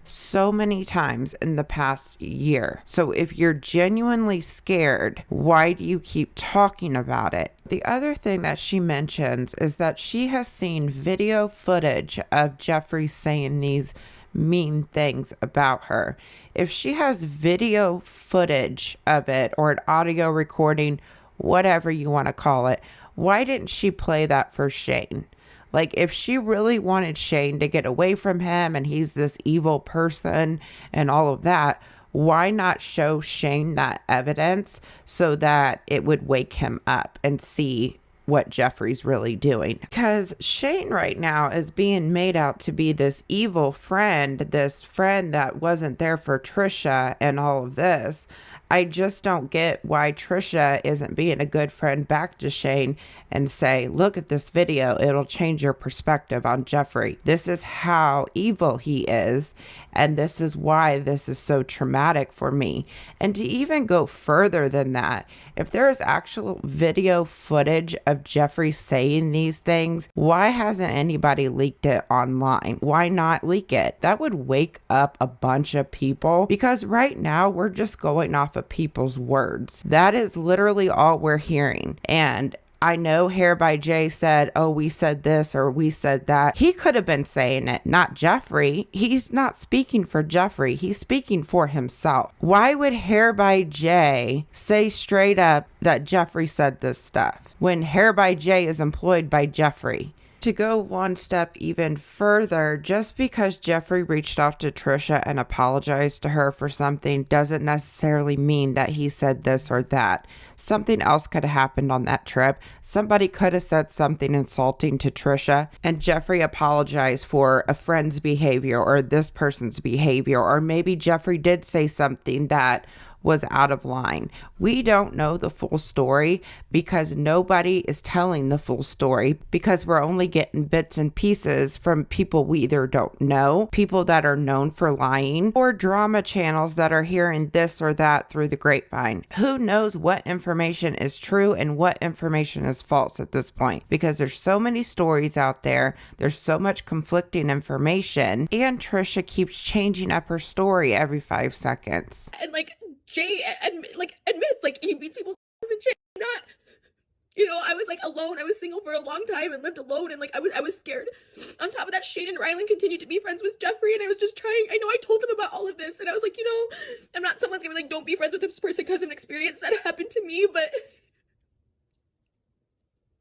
so many times in the past year. So if you're genuinely scared, why do you keep talking about it? The other thing that she mentions is that she has seen video footage of Jeffree saying these mean things about her. If she has video footage of it or an audio recording, whatever you want to call it, why didn't she play that for Shane? Like, if she really wanted Shane to get away from him and he's this evil person and all of that, why not show Shane that evidence so that it would wake him up and see what Jeffree's really doing? Because Shane right now is being made out to be this evil friend, this friend that wasn't there for Trisha and all of this. I just don't get why Trisha isn't being a good friend back to Shane and say, look at this video. It'll change your perspective on Jeffree. This is how evil he is. And this is why this is so traumatic for me. And to even go further than that, if there is actual video footage of Jeffree saying these things, why hasn't anybody leaked it online? Why not leak it? That would wake up a bunch of people, because right now we're just going off of people's words. That is literally all we're hearing. And I know Hair by Jay said, oh, we said this or we said that. He could have been saying it, not Jeffree. He's not speaking for Jeffree. He's speaking for himself. Why would Hair by Jay say straight up that Jeffree said this stuff when Hair by Jay is employed by Jeffree? To go one step even further, just because Jeffree reached out to Trisha and apologized to her for something doesn't necessarily mean that he said this or that. Something else could have happened on that trip. Somebody could have said something insulting to Trisha and Jeffree apologized for a friend's behavior or this person's behavior, or maybe Jeffree did say something that was out of line. We don't know the full story because nobody is telling the full story, because we're only getting bits and pieces from people we either don't know, people that are known for lying, or drama channels that are hearing this or that through the grapevine. Who knows what information is true and what information is false at this point, because there's so many stories out there, there's so much conflicting information, and Trisha keeps changing up her story every 5 seconds. And like Jay admits like he beats people's and shit. Not, you know, I was like alone. I was single for a long time and lived alone, and like I was scared. On top of that, Shane and Rylan continued to be friends with Jeffree, and I was just trying. I know I told them about all of this, and I was like, you know, I'm not someone's gonna be like, don't be friends with this person because of an experience that happened to me, but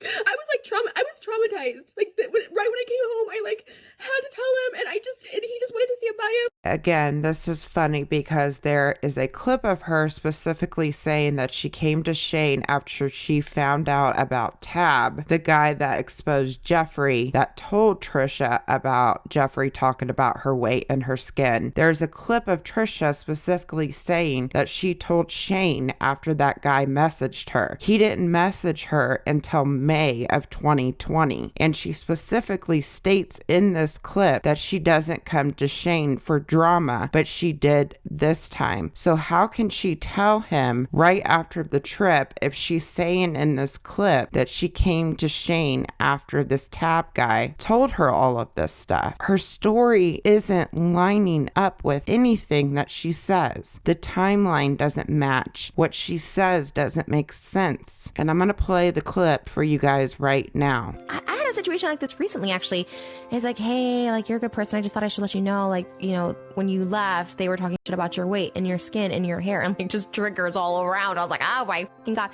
I was like I was traumatized. Like right when I came home, I like had to tell him, and he just wanted to see a bio. Again, this is funny because there is a clip of her specifically saying that she came to Shane after she found out about Tab, the guy that exposed Jeffree, that told Trisha about Jeffree talking about her weight and her skin. There's a clip of Trisha specifically saying that she told Shane after that guy messaged her. He didn't message her until May of 2020, and she specifically states in this clip that she doesn't come to Shane for drama, but she did this time. So how can she tell him right after the trip if she's saying in this clip that she came to Shane after this Tab guy told her all of this stuff? Her story isn't lining up with anything that she says. The timeline doesn't match. What she says doesn't make sense. And I'm going to play the clip for you guys right now. I had a situation like this recently, actually. It's like, hey, like, you're a good person. I just thought I should let you know, like, you know, when you left, they were talking shit about your weight and your skin and your hair, and like just triggers all around. I was like, oh my fucking God.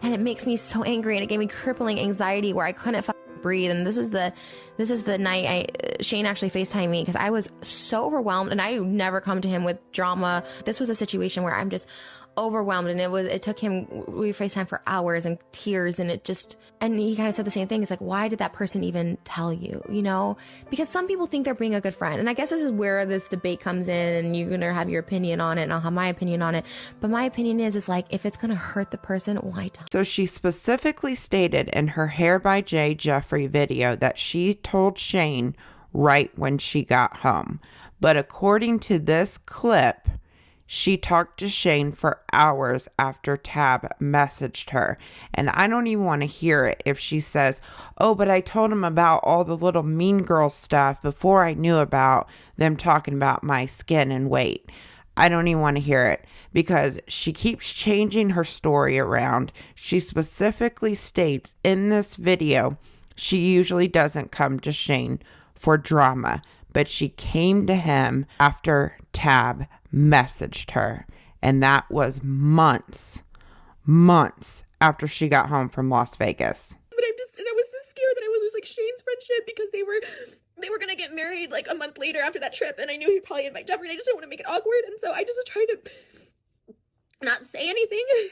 And it makes me so angry, and it gave me crippling anxiety where I couldn't breathe. And this is the night Shane actually FaceTimed me because I was so overwhelmed, and I never come to him with drama. This was a situation where I'm just overwhelmed, and it took him, we FaceTime for hours and tears, and he kind of said the same thing. It's like, why did that person even tell you, you know? Because some people think they're being a good friend, and I guess this is where this debate comes in, and you're gonna have your opinion on it, and I'll have my opinion on it. But my opinion is like, if it's gonna hurt the person, why tell? So she specifically stated in her Hair by Jay Jeffree video that she told Shane right when she got home. But according to this clip, She talked to Shane for hours after Tab messaged her. And I don't even want to hear it if she says, oh, but I told him about all the little mean girl stuff before I knew about them talking about my skin and weight. I don't even want to hear it because she keeps changing her story around. She specifically states in this video she usually doesn't come to Shane for drama, but she came to him after Tab messaged her, and that was months after she got home from Las Vegas. But I was just scared that I would lose like Shane's friendship because they were gonna get married like a month later after that trip, and I knew he'd probably invite Jeffree, and I just didn't want to make it awkward, and so I just was trying to not say anything. And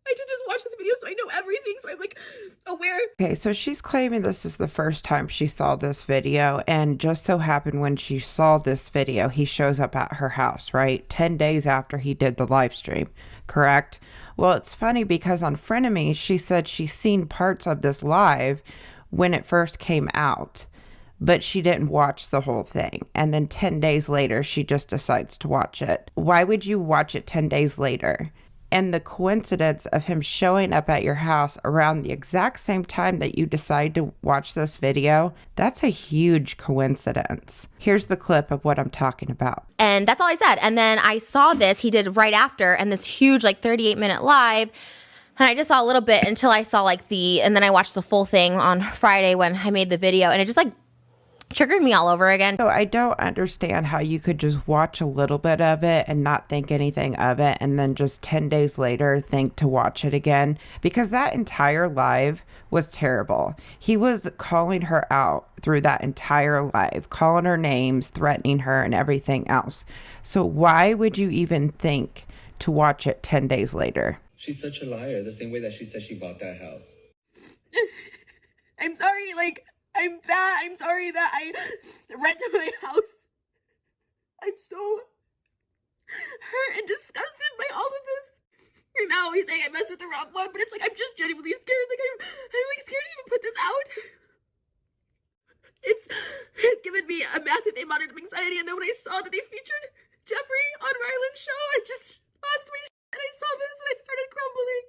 I did just watch this video so I know everything, so I'm like aware. Okay, so she's claiming this is the first time she saw this video, and just so happened when she saw this video, he shows up at her house, right? 10 days after he did the live stream, correct? Well, it's funny because on Frenemies, she said she's seen parts of this live when it first came out, but she didn't watch the whole thing. And then 10 days later, she just decides to watch it. Why would you watch it 10 days later? And the coincidence of him showing up at your house around the exact same time that you decide to watch this video, that's a huge coincidence. Here's the clip of what I'm talking about. And that's all I said. And then I saw this, he did right after, and this huge like 38-minute live. And I just saw a little bit until I saw like and then I watched the full thing on Friday when I made the video, and it just like triggered me all over again. So I don't understand how you could just watch a little bit of it and not think anything of it, and then just 10 days later think to watch it again, because that entire live was terrible. He was calling her out through that entire live, calling her names, threatening her, and everything else. So why would you even think to watch it 10 days later? She's such a liar, the same way that she said she bought that house. I'm sorry, like, I'm sorry that I rented my house. I'm so hurt and disgusted by all of this. And now he's saying I messed with the wrong one, but it's like I'm just genuinely scared. Like I'm like scared to even put this out. It's given me a massive amount of anxiety, and then when I saw that they featured Jeffree on Ryland's show, I just lost my shit, and I saw this and I started crumbling.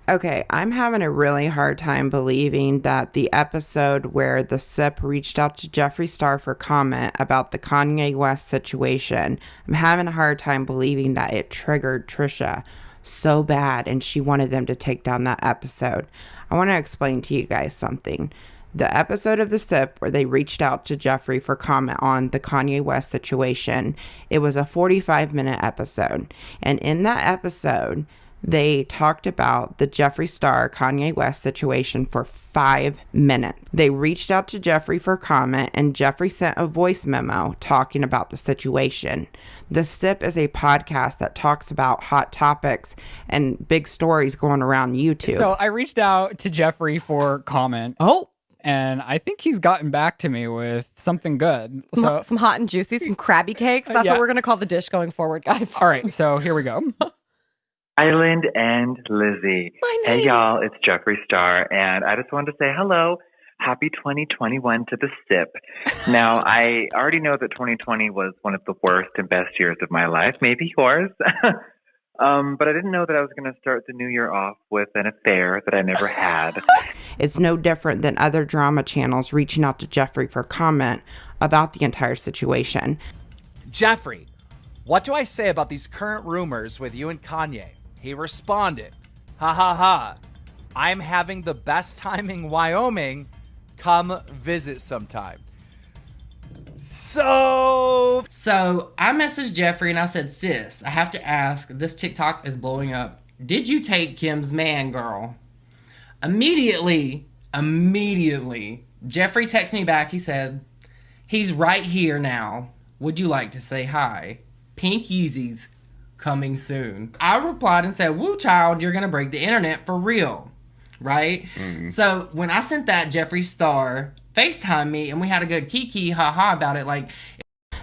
Okay, I'm having a really hard time believing that the episode where the SIP reached out to Jeffree Star for comment about the Kanye West situation, I'm having a hard time believing that it triggered Trisha so bad and she wanted them to take down that episode. I want to explain to you guys something. The episode of the SIP where they reached out to Jeffree for comment on the Kanye West situation, it was a 45-minute episode. And in that episode, they talked about the Jeffree Star Kanye West situation for 5 minutes. They reached out to Jeffree for comment, and Jeffree sent a voice memo talking about the situation. The SIP is a podcast that talks about hot topics and big stories going around YouTube. So I reached out to Jeffree for comment. Oh. And I think he's gotten back to me with something good. So some hot and juicy, some Krabby Cakes. That's what we're going to call the dish going forward, guys. All right, so here we go. Island and Lizzie. Hey y'all, it's Jeffree Star, and I just wanted to say hello. Happy 2021 to the SIP. Now, I already know that 2020 was one of the worst and best years of my life, maybe yours. But I didn't know that I was going to start the new year off with an affair that I never had. It's no different than other drama channels reaching out to Jeffree for comment about the entire situation. Jeffree, what do I say about these current rumors with you and Kanye? He responded, ha ha ha, I'm having the best time in Wyoming. Come visit sometime. So I messaged Jeffree and I said, sis, I have to ask, this TikTok is blowing up. Did you take Kim's man, girl? Immediately, Jeffree texted me back. He said, he's right here now. Would you like to say hi? Pink Yeezys coming soon. I replied and said, woo child, you're going to break the internet for real. Right? Mm-hmm. So when I sent that, Jeffree Star FaceTime me and we had a good kiki haha about it. Like,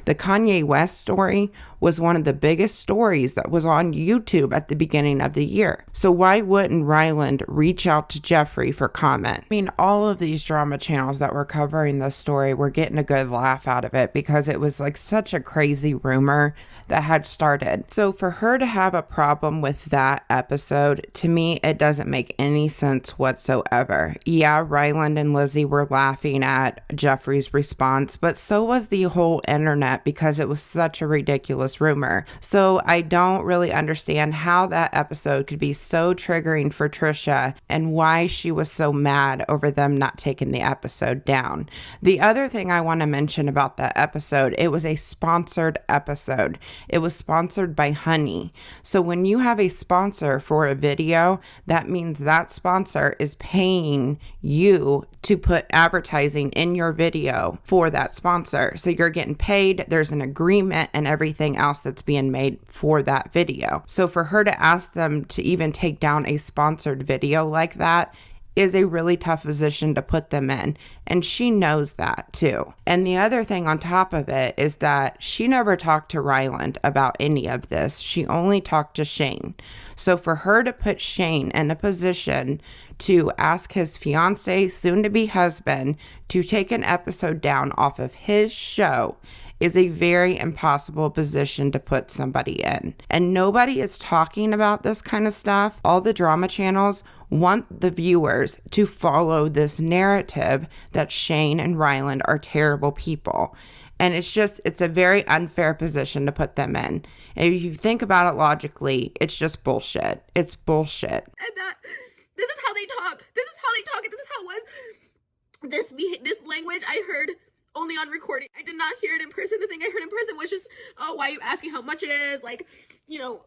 The Kanye West story was one of the biggest stories that was on YouTube at the beginning of the year. So why wouldn't Ryland reach out to Jeffree for comment? I mean, all of these drama channels that were covering this story were getting a good laugh out of it because it was like such a crazy rumor that had started. So for her to have a problem with that episode, to me, it doesn't make any sense whatsoever. Yeah, Ryland and Lizzie were laughing at Jeffree's response, but so was the whole internet because it was such a ridiculous rumor. So I don't really understand how that episode could be so triggering for Trisha and why she was so mad over them not taking the episode down. The other thing I want to mention about that episode, it was a sponsored episode. It was sponsored by Honey. So when you have a sponsor for a video, that means that sponsor is paying you to put advertising in your video for that sponsor. So you're getting paid, there's an agreement and everything else that's being made for that video. So for her to ask them to even take down a sponsored video like that is a really tough position to put them in. And she knows that too. And the other thing on top of it is that she never talked to Ryland about any of this. She only talked to Shane. So for her to put Shane in a position to ask his fiance, soon to be husband, to take an episode down off of his show is a very impossible position to put somebody in. And nobody is talking about this kind of stuff. All the drama channels want the viewers to follow this narrative that Shane and Ryland are terrible people. And it's a very unfair position to put them in. And if you think about it logically, it's just bullshit. It's bullshit. And this is how they talk. This is how they talk. And this is how it was. This language I heard only on recording. I did not hear it in person. The thing I heard in person was just, oh, why are you asking how much it is? Like,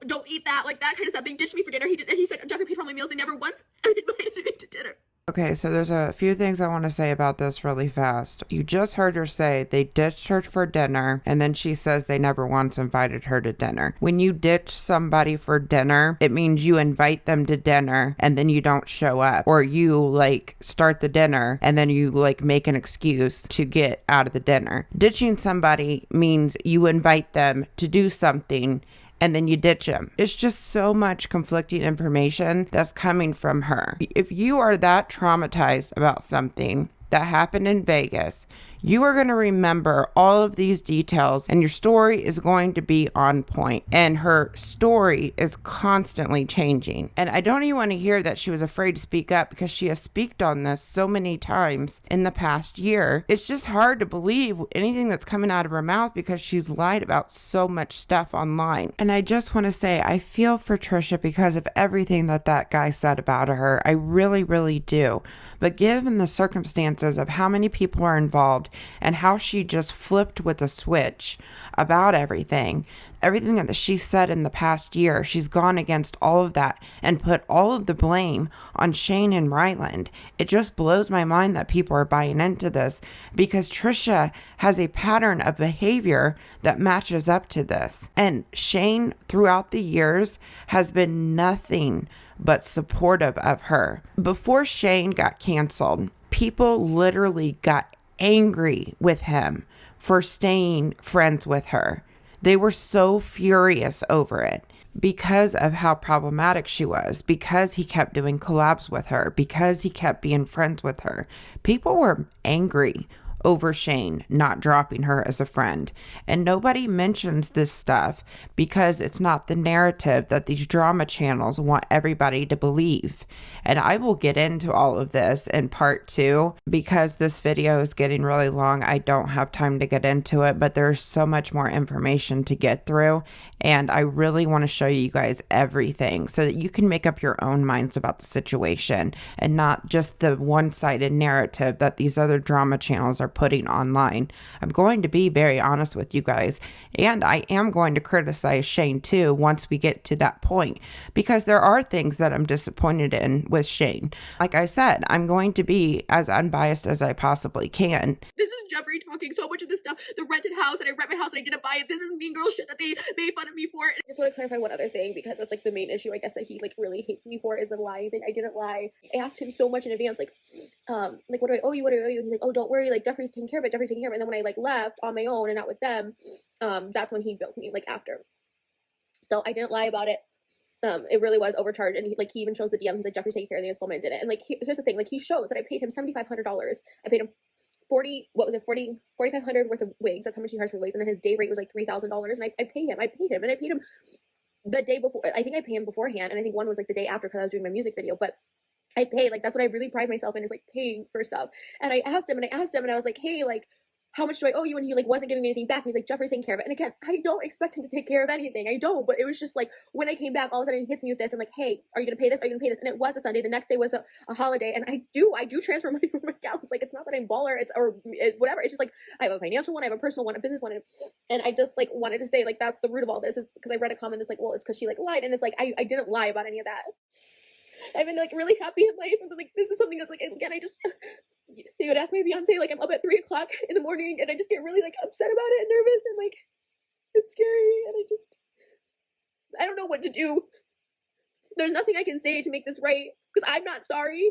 don't eat that. Like that kind of stuff. They ditched me for dinner. He said, Jeffree paid for all my meals. They never once invited me to dinner. Okay, so there's a few things I want to say about this really fast. You just heard her say they ditched her for dinner, and then she says they never once invited her to dinner. When you ditch somebody for dinner, it means you invite them to dinner and then you don't show up. Or you start the dinner and then you make an excuse to get out of the dinner. Ditching somebody means you invite them to do something and then you ditch him. It's just so much conflicting information that's coming from her. If you are that traumatized about something that happened in Vegas, you are going to remember all of these details and your story is going to be on point. And her story is constantly changing. And I don't even want to hear that she was afraid to speak up because she has speaked on this so many times in the past year. It's just hard to believe anything that's coming out of her mouth because she's lied about so much stuff online. And I just want to say I feel for Trisha because of everything that guy said about her. I really, really do. But given the circumstances of how many people are involved and how she just flipped with a switch about everything that she said in the past year, she's gone against all of that and put all of the blame on Shane and Ryland. It just blows my mind that people are buying into this because Trisha has a pattern of behavior that matches up to this. And Shane, throughout the years, has been nothing but supportive of her. Before Shane got canceled, people literally got angry with him for staying friends with her. They were so furious over it because of how problematic she was, because he kept doing collabs with her, because he kept being friends with her. People were angry over Shane not dropping her as a friend. And nobody mentions this stuff because it's not the narrative that these drama channels want everybody to believe. And I will get into all of this in part 2 because this video is getting really long. I don't have time to get into it, but there's so much more information to get through. And I really want to show you guys everything so that you can make up your own minds about the situation and not just the one-sided narrative that these other drama channels are putting online. I'm going to be very honest with you guys, and I am going to criticize Shane too once we get to that point because there are things that I'm disappointed in with Shane. Like I said, I'm going to be as unbiased as I possibly can. This is is Jeffree talking so much of this stuff. The rented house, and I rent my house and I didn't buy it. This is mean girl shit that they made fun of me for. And I just want to clarify one other thing, because that's like the main issue I guess that he like really hates me for, is the lying thing. I didn't lie. I asked him so much in advance, like what do I owe you? What do I owe you? And he's like, oh, don't worry, like Jeffree's taking care of it. Jeffree's taking care of it. And then when I like left on my own and not with them, that's when he billed me like after. So I didn't lie about it. It really was overcharged, and he even shows the DM. He's like, Jeffree's taking care of the installment, did it. And like, here's the thing, like, he shows that I paid him $7,500. I paid him $4,500 worth of wigs. That's how much he charged for wigs. And then his day rate was like $3,000. And I paid him, and I paid him the day before. I think I paid him beforehand, and I think one was like the day after, because I was doing my music video. But I paid, like, that's what I really pride myself in, is like paying for stuff. And I asked him, and I was like, hey, like, how much do I owe you? And he like wasn't giving me anything back. And he's like, Jeffree's taking care of it. And again, I don't expect him to take care of anything. I don't. But it was just like, when I came back, all of a sudden he hits me with this. I'm like, hey, are you gonna pay this? Are you gonna pay this? And it was a Sunday. The next day was a holiday. And I do transfer money from my accounts. Like, it's not that I'm baller. Whatever. It's just like, I have a financial one, I have a personal one, a business one. And I just like wanted to say, like, that's the root of all this, is because I read a comment that's like, well, it's because she like lied. And it's like, I didn't lie about any of that. I've been like really happy in life, and like, this is something that's like, again, I just, they would ask my fiance, like, I'm up at 3 o'clock in the morning, and I just get really like upset about it and nervous, and like, it's scary, and I don't know what to do. There's nothing I can say to make this right, because I'm not sorry.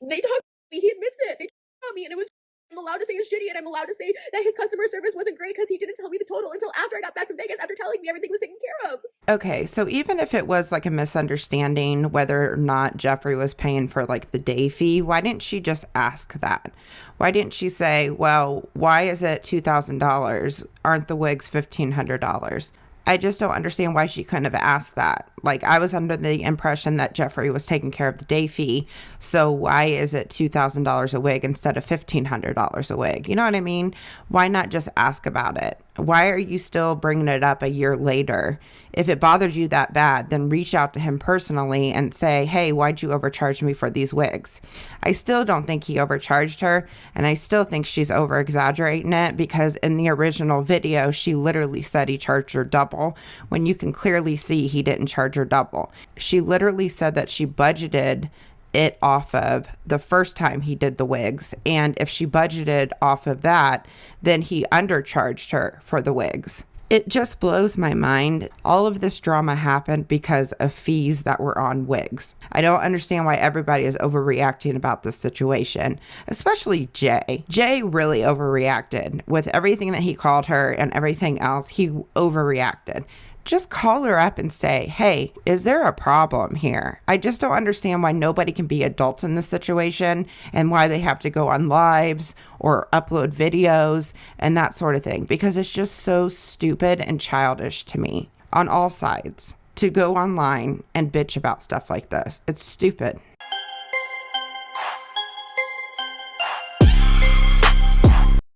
They talk about me, he admits it, they talk about me, and I'm allowed to say it's shitty, and I'm allowed to say that his customer service wasn't great because he didn't tell me the total until after I got back from Vegas, after telling me everything was taken care of. Okay, so even if it was like a misunderstanding whether or not Jeffree was paying for like the day fee, why didn't she just ask that? Why didn't she say, well, why is it $2,000? Aren't the wigs $1,500? I just don't understand why she couldn't have asked that. Like, I was under the impression that Jeffree was taking care of the day fee. So why is it $2,000 a wig instead of $1,500 a wig? You know what I mean? Why not just ask about it? Why are you still bringing it up a year later? If it bothered you that bad, then reach out to him personally and say, hey, why'd you overcharge me for these wigs? I still don't think he overcharged her, and I still think she's over exaggerating it, because in the original video, she literally said he charged her double, when you can clearly see he didn't charge her double. She literally said that she budgeted it off of the first time he did the wigs, and if she budgeted off of that, then he undercharged her for the wigs. It just blows my mind. All of this drama happened because of fees that were on wigs. I don't understand why everybody is overreacting about this situation, especially Jay. Jay really overreacted with everything that he called her and everything else. He overreacted. Just call her up and say, hey, is there a problem here? I just don't understand why nobody can be adults in this situation, and why they have to go on lives or upload videos and that sort of thing, because it's just so stupid and childish to me on all sides to go online and bitch about stuff like this. It's stupid.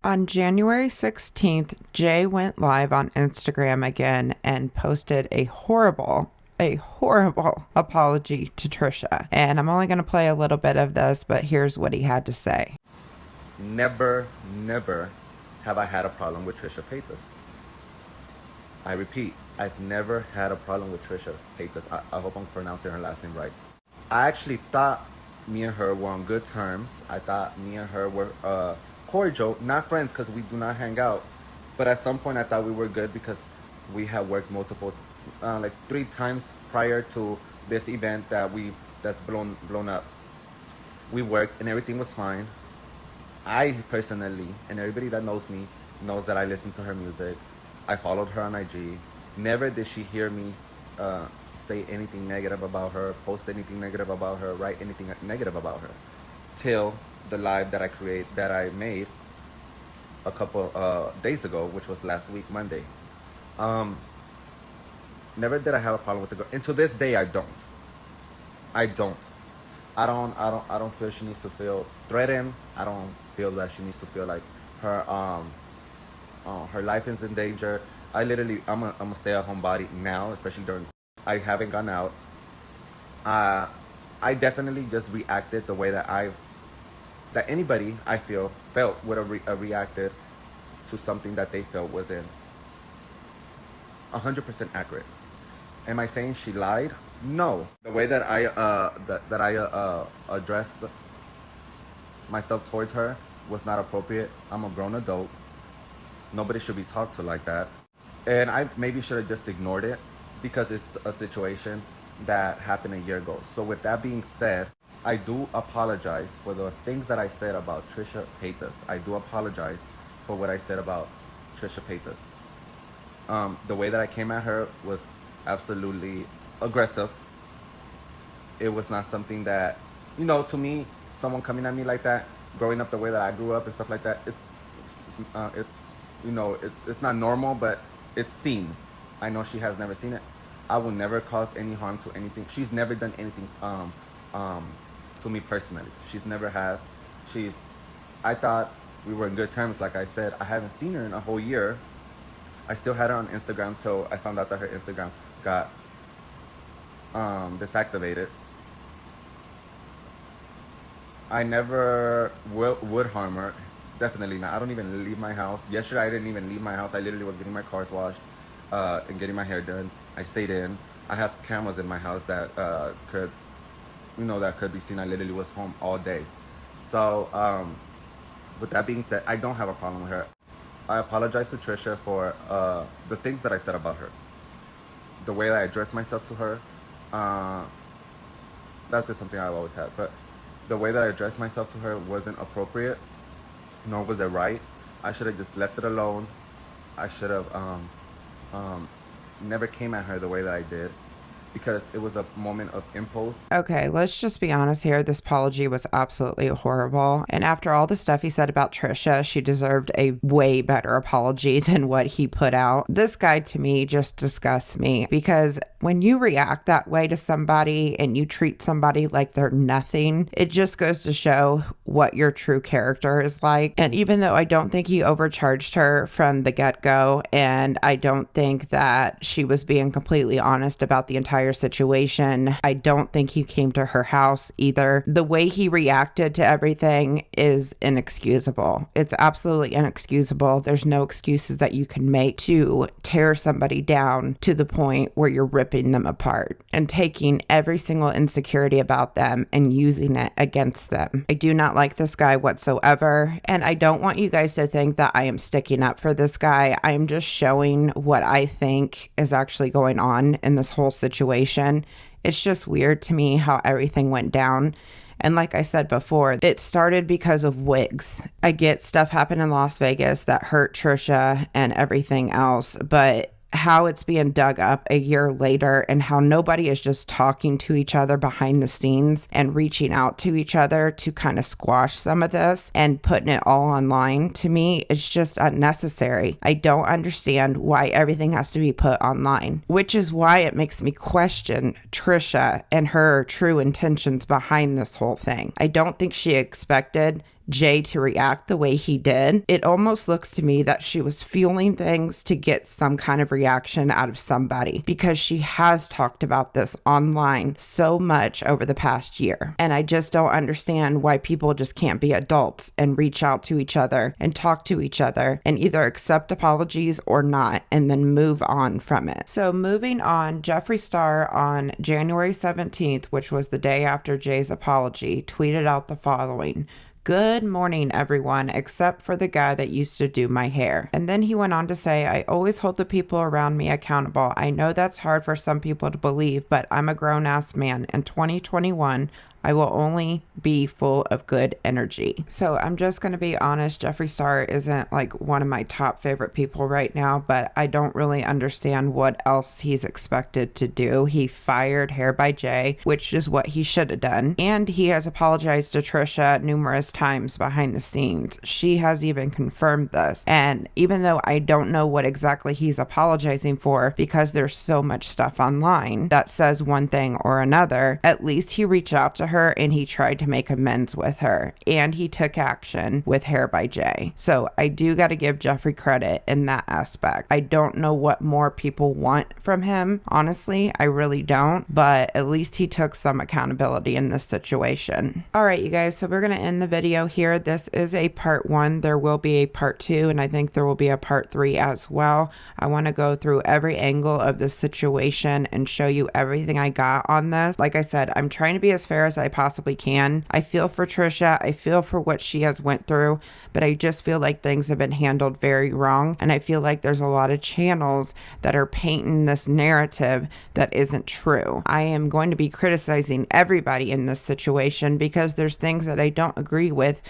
On January 16th, Jay went live on Instagram again and posted a horrible apology to Trisha. And I'm only going to play a little bit of this, but here's what he had to say. Never have I had a problem with Trisha Paytas. I repeat, I've never had a problem with Trisha Paytas. I hope I'm pronouncing her last name right. I actually thought me and her were on good terms. I thought me and her were cordial, not friends, because we do not hang out, but at some point I thought we were good, because we had worked multiple like 3 times prior to this event that's blown up. We worked and everything was fine. I personally, and everybody that knows me knows, that I listen to her music. I followed her on IG. Never did she hear me say anything negative about her, post anything negative about her, write anything negative about her, till the live that I made a couple days ago, which was last week, Monday. Never did I have a problem with the girl, and to this day I don't feel she needs to feel threatened. I don't feel that she needs to feel like her life is in danger. I'm a stay-at-home body now, especially during. I haven't gone out. I definitely just reacted the way that anybody I felt would have reacted to something that they felt wasn't 100% accurate. Am I saying she lied? No. The way that I addressed myself towards her was not appropriate. I'm a grown adult. Nobody should be talked to like that. And I maybe should have just ignored it because it's a situation that happened a year ago. So with that being said, I do apologize for the things that I said about Trisha Paytas. I do apologize for what I said about Trisha Paytas. The way that I came at her was absolutely aggressive. It was not something that, you know, to me, someone coming at me like that, growing up the way that I grew up and stuff like that, it's you know, it's not normal, but it's seen. I know she has never seen it. I will never cause any harm to anything. She's never done anything to me personally. She's never has. I thought we were in good terms. Like I said, I haven't seen her in a whole year. I still had her on Instagram till I found out that her Instagram got deactivated. I never would harm her. Definitely not. I don't even leave my house. Yesterday, I didn't even leave my house. I literally was getting my cars washed and getting my hair done. I stayed in. I have cameras in my house that could be seen. I literally was home all day. So, with that being said, I don't have a problem with her. I apologize to Trisha for the things that I said about her. The way that I addressed myself to her, that's just something I've always had. But the way that I addressed myself to her wasn't appropriate, nor was it right. I should have just left it alone. I should have never came at her the way that I did, because it was a moment of impulse. Okay, let's just be honest here. This apology was absolutely horrible. And after all the stuff he said about Trisha, she deserved a way better apology than what he put out. This guy, to me, just disgusts me, because when you react that way to somebody and you treat somebody like they're nothing, it just goes to show what your true character is like. And even though I don't think he overcharged her from the get-go, and I don't think that she was being completely honest about the entire situation, I don't think he came to her house either. The way he reacted to everything is inexcusable. It's absolutely inexcusable. There's no excuses that you can make to tear somebody down to the point where you're ripping them apart and taking every single insecurity about them and using it against them. I do not like this guy whatsoever, and I don't want you guys to think that I am sticking up for this guy. I am just showing what I think is actually going on in this whole situation. It's just weird to me how everything went down. And like I said before, it started because of wigs. I get stuff happened in Las Vegas that hurt Trisha and everything else, but how it's being dug up a year later and how nobody is just talking to each other behind the scenes and reaching out to each other to kind of squash some of this and putting it all online, to me, it's just unnecessary. I don't understand why everything has to be put online, which is why it makes me question Trisha and her true intentions behind this whole thing. I don't think she expected Jay to react the way he did. It almost looks to me that she was fueling things to get some kind of reaction out of somebody, because she has talked about this online so much over the past year. And I just don't understand why people just can't be adults and reach out to each other and talk to each other and either accept apologies or not and then move on from it. So moving on, Jeffree Star on January 17th, which was the day after Jay's apology, tweeted out the following: "Good morning, everyone, except for the guy that used to do my hair." And then he went on to say, "I always hold the people around me accountable. I know that's hard for some people to believe, but I'm a grown-ass man. In 2021, I will only be full of good energy." So I'm just going to be honest, Jeffree Star isn't like one of my top favorite people right now, but I don't really understand what else he's expected to do. He fired Hair by Jay, which is what he should have done. And he has apologized to Trisha numerous times behind the scenes. She has even confirmed this. And even though I don't know what exactly he's apologizing for, because there's so much stuff online that says one thing or another, at least he reached out to her and he tried to make amends with her, and he took action with Hair by Jay. So I do got to give Jeffree credit in that aspect. I don't know what more people want from him. Honestly, I really don't, but at least he took some accountability in this situation. All right, you guys, so we're going to end the video video here. This is a part 1. There will be a part 2, and I think there will be a part 3 as well. I want to go through every angle of the situation and show you everything I got on this. Like I said, I'm trying to be as fair as I possibly can. I feel for Trisha. I feel for what she has went through, but I just feel like things have been handled very wrong. And I feel like there's a lot of channels that are painting this narrative that isn't true. I am going to be criticizing everybody in this situation because there's things that I don't agree with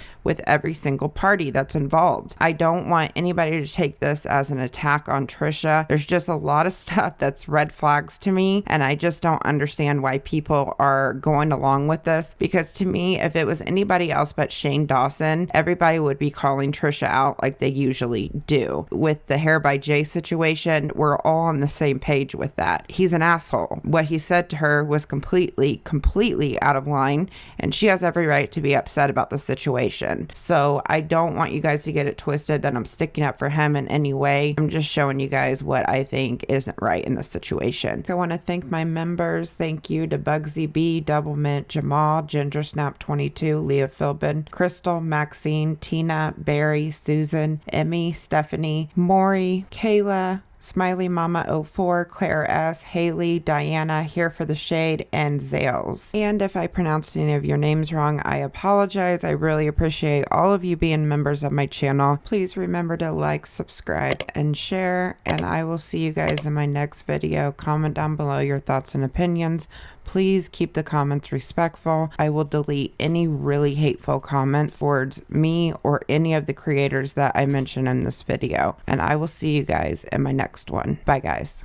every single party that's involved. I don't want anybody to take this as an attack on Trisha. There's just a lot of stuff that's red flags to me, and I just don't understand why people are going along with this, because to me, if it was anybody else but Shane Dawson, everybody would be calling Trisha out like they usually do. With the Hair by Jay situation, we're all on the same page with that. He's an asshole. What he said to her was completely out of line, and she has every right to be upset about the situation. So I don't want you guys to get it twisted that I'm sticking up for him in any way. I'm just showing you guys what I think isn't right in this situation. I want to thank my members. Thank you to Bugsy B, Double Mint, Jamal, Ginger Snap 22, Leah Philbin, Crystal, Maxine, Tina, Barry, Susan, Emmy, Stephanie, Maury, Kayla, Smiley Mama 04, Claire S, Haley, Diana, Here for the Shade, and Zales. And if I pronounced any of your names wrong, I apologize. I really appreciate all of you being members of my channel. Please remember to like, subscribe, and share, and I will see you guys in my next video. Comment down below your thoughts and opinions. Please keep the comments respectful. I will delete any really hateful comments towards me or any of the creators that I mention in this video. And I will see you guys in my next one. Bye, guys.